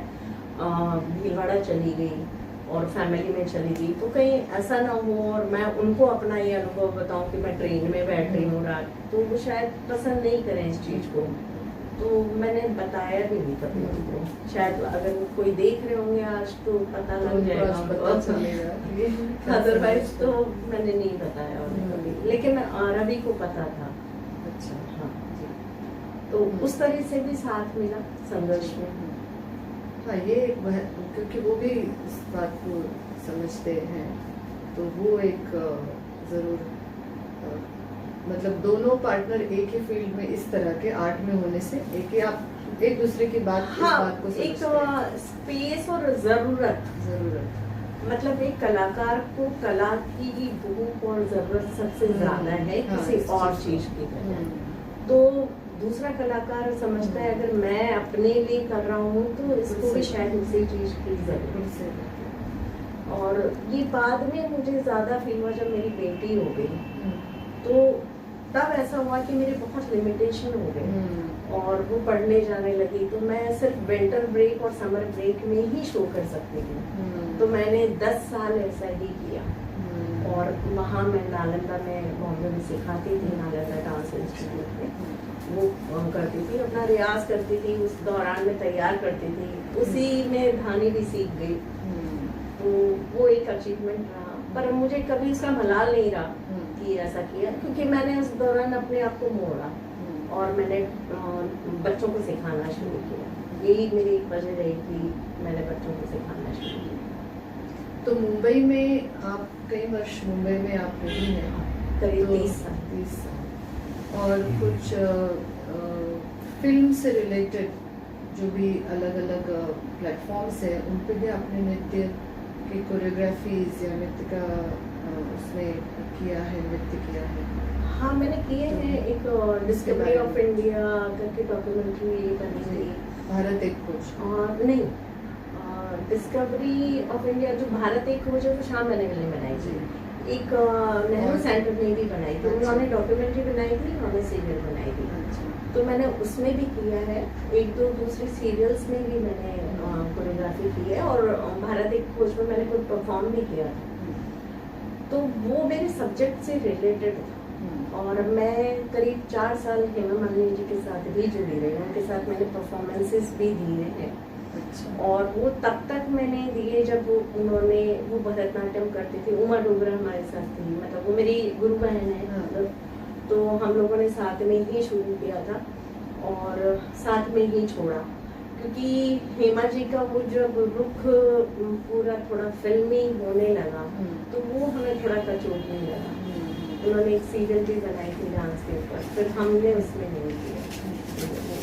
Speaker 2: भीलवाड़ा चली गई और फैमिली में चली गई, तो कहीं ऐसा ना हो और मैं उनको अपना ये अनुभव बताऊं कि मैं ट्रेन में बैठ रही हूँ रात, तो वो शायद पसंद नहीं करें इस चीज को। तो मैंने बताया भी नहीं कभी उनको, शायद अगर वो कोई देख रहे होंगे आज तो पता
Speaker 1: तो
Speaker 2: लग
Speaker 1: उनको
Speaker 2: जाएगा
Speaker 1: आज
Speaker 2: उनको।
Speaker 1: पता चलेगा कि ये
Speaker 2: अदरवाइज तो मैंने नहीं बताया उन्हें कभी, लेकिन रवि को पता था।
Speaker 1: अच्छा।
Speaker 2: हाँ जी। तो उस तरह से भी साथ मिला संघर्ष में।
Speaker 1: हाँ, ये एक क्योंकि वो भी इस बात को समझते हैं, तो वो एक जरूर मतलब दोनों पार्टनर एक ही फील्ड में इस तरह के आर्ट में होने से एक ही आप एक दूसरे की बात इस बात को
Speaker 2: एक
Speaker 1: समझते हैं।
Speaker 2: स्पेस और जरूरत, मतलब एक कलाकार को कला की भूख और जरूरत सबसे ज्यादा है
Speaker 1: हाँ,
Speaker 2: किसी
Speaker 1: इस
Speaker 2: और
Speaker 1: चीज़
Speaker 2: चीज की तरह।
Speaker 1: हम्म।
Speaker 2: तो दूसरा कलाकार समझता है अगर मैं अपने लिए कर रहा हूँ तो इसको भी शायद उसी चीज की जरूरत है। और ये बाद में मुझे ज्यादा फील हुआ जब मेरी बेटी हो गई, तो तब ऐसा हुआ कि मेरे बहुत लिमिटेशन हो गए और वो पढ़ने जाने लगी, तो मैं सिर्फ विंटर ब्रेक और समर ब्रेक में ही शो कर सकती थी। तो मैंने 10 साल ऐसा ही किया, और वहाँ मैं नालंदा में बॉम्बे में सिखाती थी, नालंदा डांस इंस्टीट्यूट में वो करती थी, अपना रियाज करती थी, उस दौरान में तैयार करती थी, उसी में धानी भी सीख गई। तो वो एक अचीवमेंट रहा, पर मुझे कभी उसका मलाल नहीं रहा कि ऐसा किया, क्योंकि मैंने उस दौरान अपने आप को मोड़ा और मैंने बच्चों को सिखाना शुरू किया। यही मेरी एक वजह रही कि मैंने बच्चों को सिखाना शुरू किया।
Speaker 1: तो मुंबई में आप कई वर्ष मुंबई में आप रही हैं,
Speaker 2: करीब
Speaker 1: तो
Speaker 2: 30 साल।
Speaker 1: 30 साल। और कुछ फिल्म से रिलेटेड जो भी अलग अलग प्लेटफॉर्म्स हैं उन पे भी आपने नृत्य की कोरियोग्राफीज या नृत्य का उसमें किया है, नृत्य किया है?
Speaker 2: हाँ, मैंने किए हैं। एक डिस्कवरी ऑफ इंडिया करके डॉक्यूमेंट्री बनी थी,
Speaker 1: भारत एक खोज।
Speaker 2: और नहीं, डिस्कवरी ऑफ इंडिया जो भारत एक खोज है वो श्याम बेनेगल ने बनाई थी। एक नेहरू सेंटर ने भी बनाई थी, उन्होंने डॉक्यूमेंट्री बनाई थी, उन्होंने सीरियल बनाई थी। तो मैंने उसमें भी किया है, एक दो दूसरी सीरियल्स में भी मैंने कोरियोग्राफी की है, और भारत एक खोज में मैंने खुद परफॉर्म भी किया था। तो वो मेरे सब्जेक्ट से रिलेटेड था, और मैं करीब 4 साल हेमा मालिनी जी के साथ भी जुड़ी रही, उनके साथ मैंने परफॉर्मेंसेस भी दिए हैं। और वो तब तक मैंने दिए जब वो भरतनाट्यम करती थी। उमा डोगरा हमारे साथ थी, मतलब वो मेरी गुरु बहन है, मतलब तो हम लोगों ने साथ में ही शुरू किया था और साथ में ही छोड़ा, क्योंकि हेमा जी का वो जब रुख पूरा थोड़ा फिल्मी होने लगा तो वो हमें थोड़ा कचोटने लगा। उन्होंने एक सीरियल भी बनाई थी डांस के ऊपर, फिर हमने उसमें नहीं किया,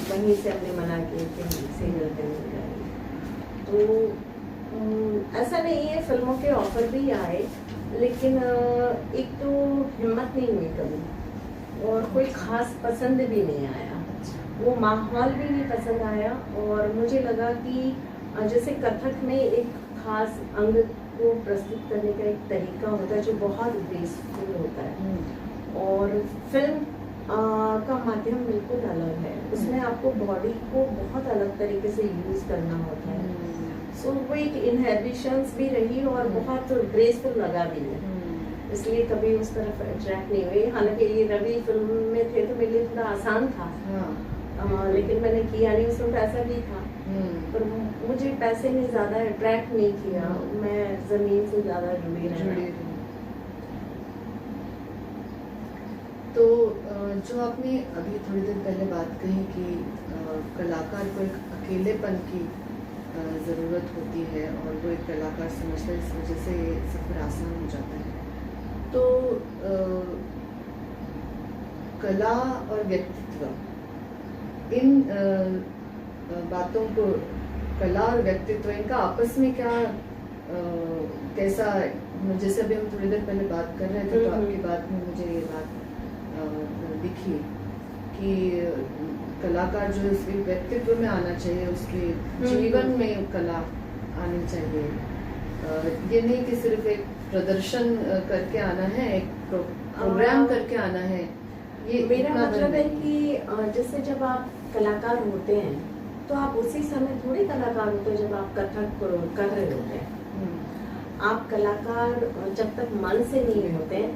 Speaker 2: वहीं से हमने मना किया कि सीरियल पे नहीं करेंगे। तो ऐसा नहीं है, फिल्मों के ऑफर भी आए, लेकिन एक तो हिम्मत नहीं हुई कभी, और कोई खास पसंद भी नहीं आया। वो माहौल भी नहीं पसंद आया। और मुझे लगा कि जैसे कथक में एक खास अंग को प्रस्तुत करने का एक तरीका होता है जो बहुत ग्रेसफुल होता है, और फिल्म का माध्यम बिल्कुल अलग है। उसमें आपको बॉडी को बहुत अलग तरीके से यूज करना होता है। सो वो एक इनहेबिशंस भी रही और बहुत ग्रेसफुल लगा भी है, इसलिए कभी उस तरफ अट्रैक्ट नहीं हुई। हालांकि ये रवि फिल्म में थे तो मेरे लिए थोड़ा आसान था, लेकिन मैंने किया नहीं। उसमें पैसा भी था, पर मुझे पैसे ने ज़्यादा अट्रैक्ट नहीं किया। मैं ज़मीन से ज़्यादा जुड़ी रही।
Speaker 1: तो जो आपने अभी थोड़ी देर पहले बात कही कि कलाकार को एक अकेलेपन की ज़रूरत होती है और वो एक कलाकार समझता है, इस वजह से ये सफ़र आसान हो जाता है। तो कला और व्यक्तित्व, इन बातों को, कला और व्यक्तित्व, इनका आपस में क्या कैसा, जैसे अभी हम थोड़ी देर पहले बात कर रहे थे तो आपकी बात में मुझे ये बात दिखी कि कलाकार जो उसके व्यक्तित्व में आना चाहिए, उसके जीवन में कला आनी चाहिए। ये नहीं कि सिर्फ एक प्रदर्शन करके आना है, एक प्रोग्राम करके आना है। ये
Speaker 2: मेरा मतलब है कि जैसे जब आप कलाकार होते हैं तो आप उसी समय थोड़ी कलाकार होते हैं जब आप कथक कर रहे होते हैं। आप कलाकार जब तक मन से नहीं होते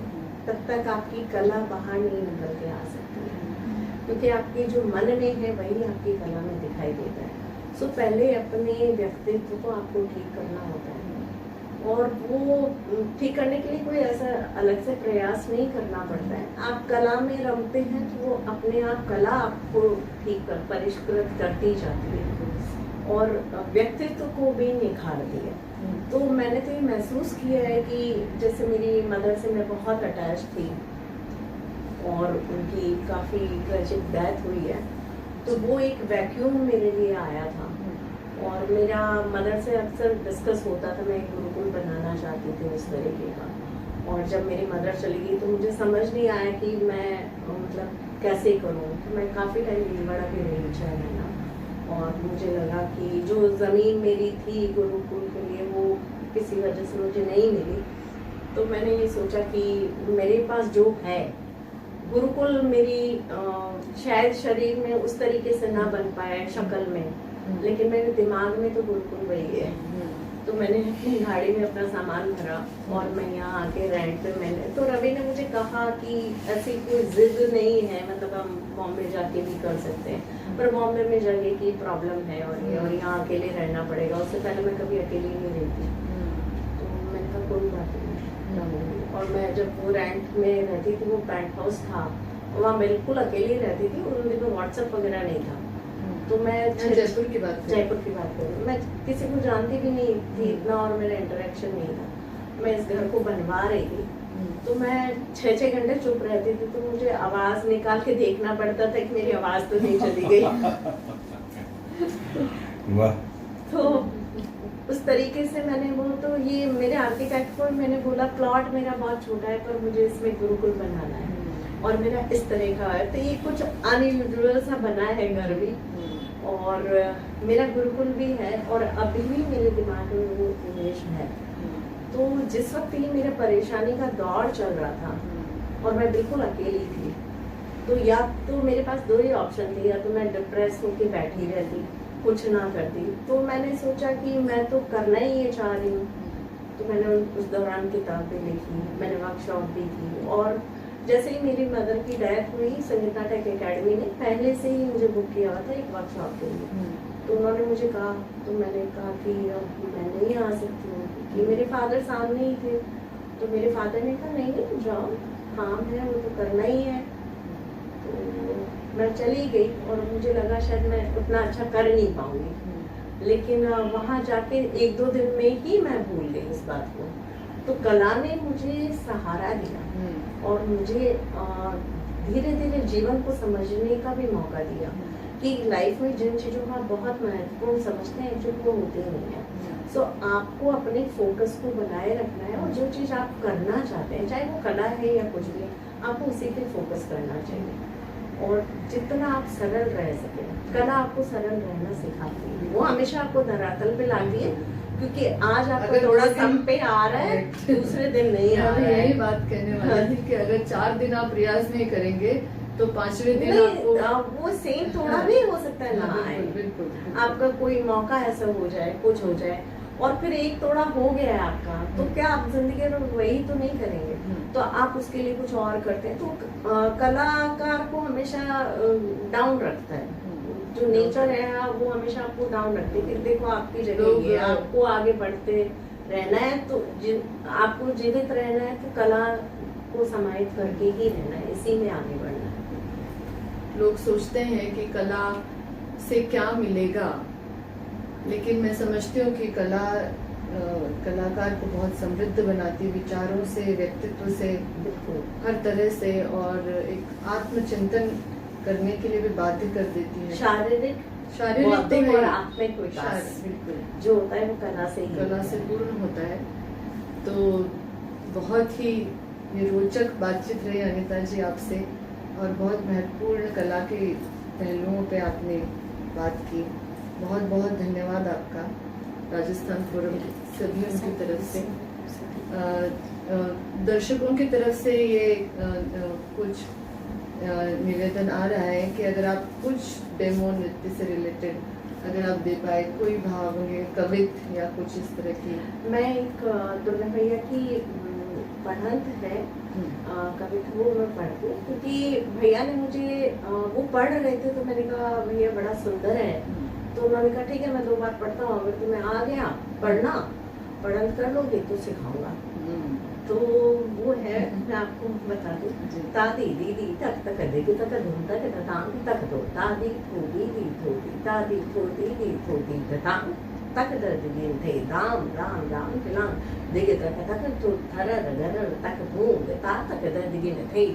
Speaker 2: तब तक आपकी कला बाहर नहीं निकल के आ सकती है, क्योंकि आपके जो मन में है वही आपकी कला में दिखाई देता है। सो पहले अपने व्यक्तित्व को आपको ठीक करना होता है, और वो ठीक करने के लिए कोई ऐसा अलग से प्रयास नहीं करना पड़ता है। आप कला में रमते हैं तो वो अपने आप कला आपको ठीक कर, परिष्कृत करती जाती है और व्यक्तित्व को भी निखारती है। तो मैंने तो ये महसूस किया है कि जैसे मेरी मदर से मैं बहुत अटैच थी और उनकी काफ़ी ट्रेजिक डेथ हुई है, तो वो एक वैक्यूम मेरे लिए आया था। और मेरा मदर से अक्सर डिस्कस होता था, मैं एक गुरुकुल बनाना चाहती थी उस तरीके का। और जब मेरी मदर चली गई तो मुझे समझ नहीं आया कि मैं मतलब कैसे करूँ। तो मैं काफ़ी टाइम भीलवाड़ा भी रही, 6 महीना, और मुझे लगा कि जो ज़मीन मेरी थी गुरुकुल के लिए वो किसी वजह से मुझे नहीं मिली। तो मैंने ये सोचा कि मेरे पास जो है, गुरुकुल मेरी शायद शरीर में उस तरीके से ना बन पाया शक्ल में, लेकिन मेरे दिमाग में तो गुरुकुल वही है। तो मैंने अपनी गाड़ी में अपना सामान भरा और मैं यहाँ आके रेंट पे मैंने, तो रवि ने मुझे कहा कि ऐसी कोई जिद नहीं है, मतलब हम बॉम्बे जाके भी कर सकते हैं, पर बॉम्बे में जगह की प्रॉब्लम है और यहाँ अकेले रहना पड़ेगा। उससे पहले मैं कभी अकेली नहीं रहती, तो मैंने कहा कोई बात नहीं। और मैं जब वो रेंट में रहती थी, वो पेंट हाउस था, वहाँ बिल्कुल अकेली रहती थी। उन दिनों व्हाट्सएप वगैरह नहीं था, तो मैं जयपुर की बात करूँ, मैं किसी को जानती भी नहीं थी इतना, और मेरा इंटरेक्शन नहीं था। मैं इस घर को बनवा रही थी, तो मैं 6-6 घंटे चुप रहती थी, तो मुझे आवाज निकाल के देखना पड़ता था कि मेरी आवाज तो नहीं चली गई।
Speaker 3: वाह।
Speaker 2: तो उस तरीके से मैंने वो, तो ये मेरे आर्किटेक्ट को मैंने बोला प्लॉट मेरा बहुत छोटा है पर मुझे इसमें गुरुकुल बनाना है और मेरा इस तरह का है, तो ये कुछ अनयूजुअल सा बना है घर भी, और मेरा गुरुकुल भी है, और अभी भी मेरे दिमाग में वो इमेज है। तो जिस वक्त ये मेरे परेशानी का दौर चल रहा था और मैं बिल्कुल अकेली थी, तो या तो मेरे पास 2 ही ऑप्शन थे, या तो मैं डिप्रेस होकर बैठी रहती, कुछ ना करती। तो मैंने सोचा कि मैं तो करना ही ये चाह रही हूँ, तो मैंने उस दौरान किताबें लिखी, मैंने वर्कशॉप भी की। और जैसे ही मेरी मदर की डेथ हुई, संगीत नाटक एकेडमी ने पहले से ही मुझे बुक किया हुआ था एक वर्कशॉप के लिए। तो उन्होंने मुझे कहा, तो मैंने कहा कि मैं नहीं आ सकती हूँ, कि मेरे फादर सामने ही थे। तो मेरे फादर ने कहा नहीं जाओ, काम है वो तो करना ही है। तो मैं चली गई और मुझे लगा शायद मैं उतना अच्छा कर नहीं पाऊंगी, लेकिन वहाँ जाके 1-2 दिन में ही मैं भूल गई इस बात को। तो कला ने मुझे सहारा दिया और मुझे धीरे धीरे जीवन को समझने का भी मौका दिया कि लाइफ में जिन चीज़ों को आप बहुत महत्वपूर्ण समझते हैं एक्चुअली वो होती नहीं है। सो आपको अपने फोकस को बनाए रखना है, और जो चीज़ आप करना चाहते हैं, चाहे वो कला है या कुछ भी, आपको उसी पे फोकस करना चाहिए। और जितना आप सरल रह सके, कला आपको सरल रहना सिखाती है, वो हमेशा आपको धरातल पे लाती है, क्योंकि आज आपको
Speaker 1: अगर
Speaker 2: थोड़ा
Speaker 1: दो दिन-
Speaker 2: सम पे आ रहा है, दूसरे दिन नहीं आ
Speaker 1: मैं
Speaker 2: रहा
Speaker 1: यही
Speaker 2: है।
Speaker 1: बात कहने वाली थी कि अगर 4 दिन आप प्रयास नहीं करेंगे तो 5वें दिन आपको
Speaker 2: नहीं, वो सेम थोड़ा नहीं हो सकता है ना आए।
Speaker 1: बिल्कुल बिल्कुल
Speaker 2: आपका कोई मौका ऐसा हो जाए, कुछ हो जाए, और फिर एक तोड़ा हो गया है आपका, तो क्या आप जिंदगी में वही तो नहीं करेंगे, तो आप उसके लिए कुछ और करते हैं। तो कलाकार को हमेशा डाउन रखता है, जो नेचर है वो हमेशा आपको डाउन रखते हैं कि देखो आपकी जगह ये है, आपको आगे बढ़ते रहना है, तो आपको जीवित रहना है, तो कला को समाहित करके ही रहना है, इसी में आगे बढ़ना है।
Speaker 1: लोग सोचते हैं कि कला से क्या मिलेगा, लेकिन मैं समझती हूँ कि कला कलाकार को बहुत समृद्ध बनाती है, विचारों से, व्यक्तित्व से,
Speaker 2: बिल्कुल
Speaker 1: हर तरह से, और एक आत्मचिंतन करने के लिए भी बाध्य कर देती है।
Speaker 2: शारीरिक,
Speaker 1: शारीरिक तो
Speaker 2: बौद्धिक
Speaker 1: है
Speaker 2: और
Speaker 1: ही।
Speaker 2: आत्मिक विकास
Speaker 1: बिल्कुल
Speaker 2: जो होता है वो कला से ही
Speaker 1: कला से पूर्ण होता है। तो बहुत ही ये रोचक बातचीत रही अनिता जी आपसे, और बहुत महत्वपूर्ण कला के पहलुओं पे आपने बात की। बहुत बहुत धन्यवाद आपका राजस्थान फोरम के सभी की तरफ से। दर्शकों की तरफ से ये कुछ निवेदन आ रहा है कि अगर आप कुछ डेमो नृत्य से रिलेटेड अगर आप दे पाए, कोई भावंगे कवित या कुछ इस तरह की।
Speaker 2: मैं एक दुर्गा भैया की पढ़ंत है कविता, वो मैं पढ़ती हूँ, क्योंकि भैया ने मुझे वो पढ़ रहे थे, तो मैंने कहा भैया बड़ा सुंदर है, तो उन्होंने कहा ठीक है मैं 2 बार पढ़ता हूँ, अगर तुम्हें आ गया पढ़ना, पढ़ंत कर लोगे तो सिखाऊंगा। तो वो है, मैं आपको बता दूं, तादी दीदी तक तक देगी तक धूम तक तांग तक दो तादी थोड़ी दी थोड़ी तादी थोड़ी दी थोड़ी तांग तक दर्द दिन थे दाम राम राम खिलाम देगे तक तक तो थरर गरर तक भूंग ता तक दर्द दिन थे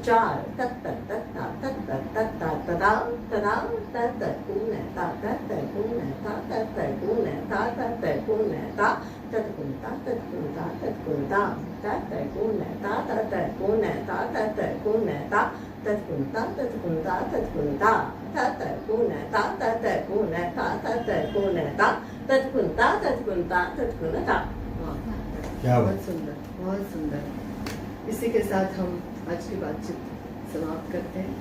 Speaker 2: 4 तक तक तक तक तक तक तक तदा तदा तक तक कून ता तक तक कून ता तक तक कून ता तक तक कून ता तक कून ता तक कून ता तक कून ता तक तक कून ता तक तक कून ता तक तक कून ता तक कून ता तक कून ता तक कून ता तक तक कून ता तक तक कून ता तक तक कून ता तक कून ता तक कून ता तक कून ता।
Speaker 1: क्या बहुत सुंदर, बहुत सुंदर। इसी के साथ हम आज की बातचीत समाप्त करते हैं।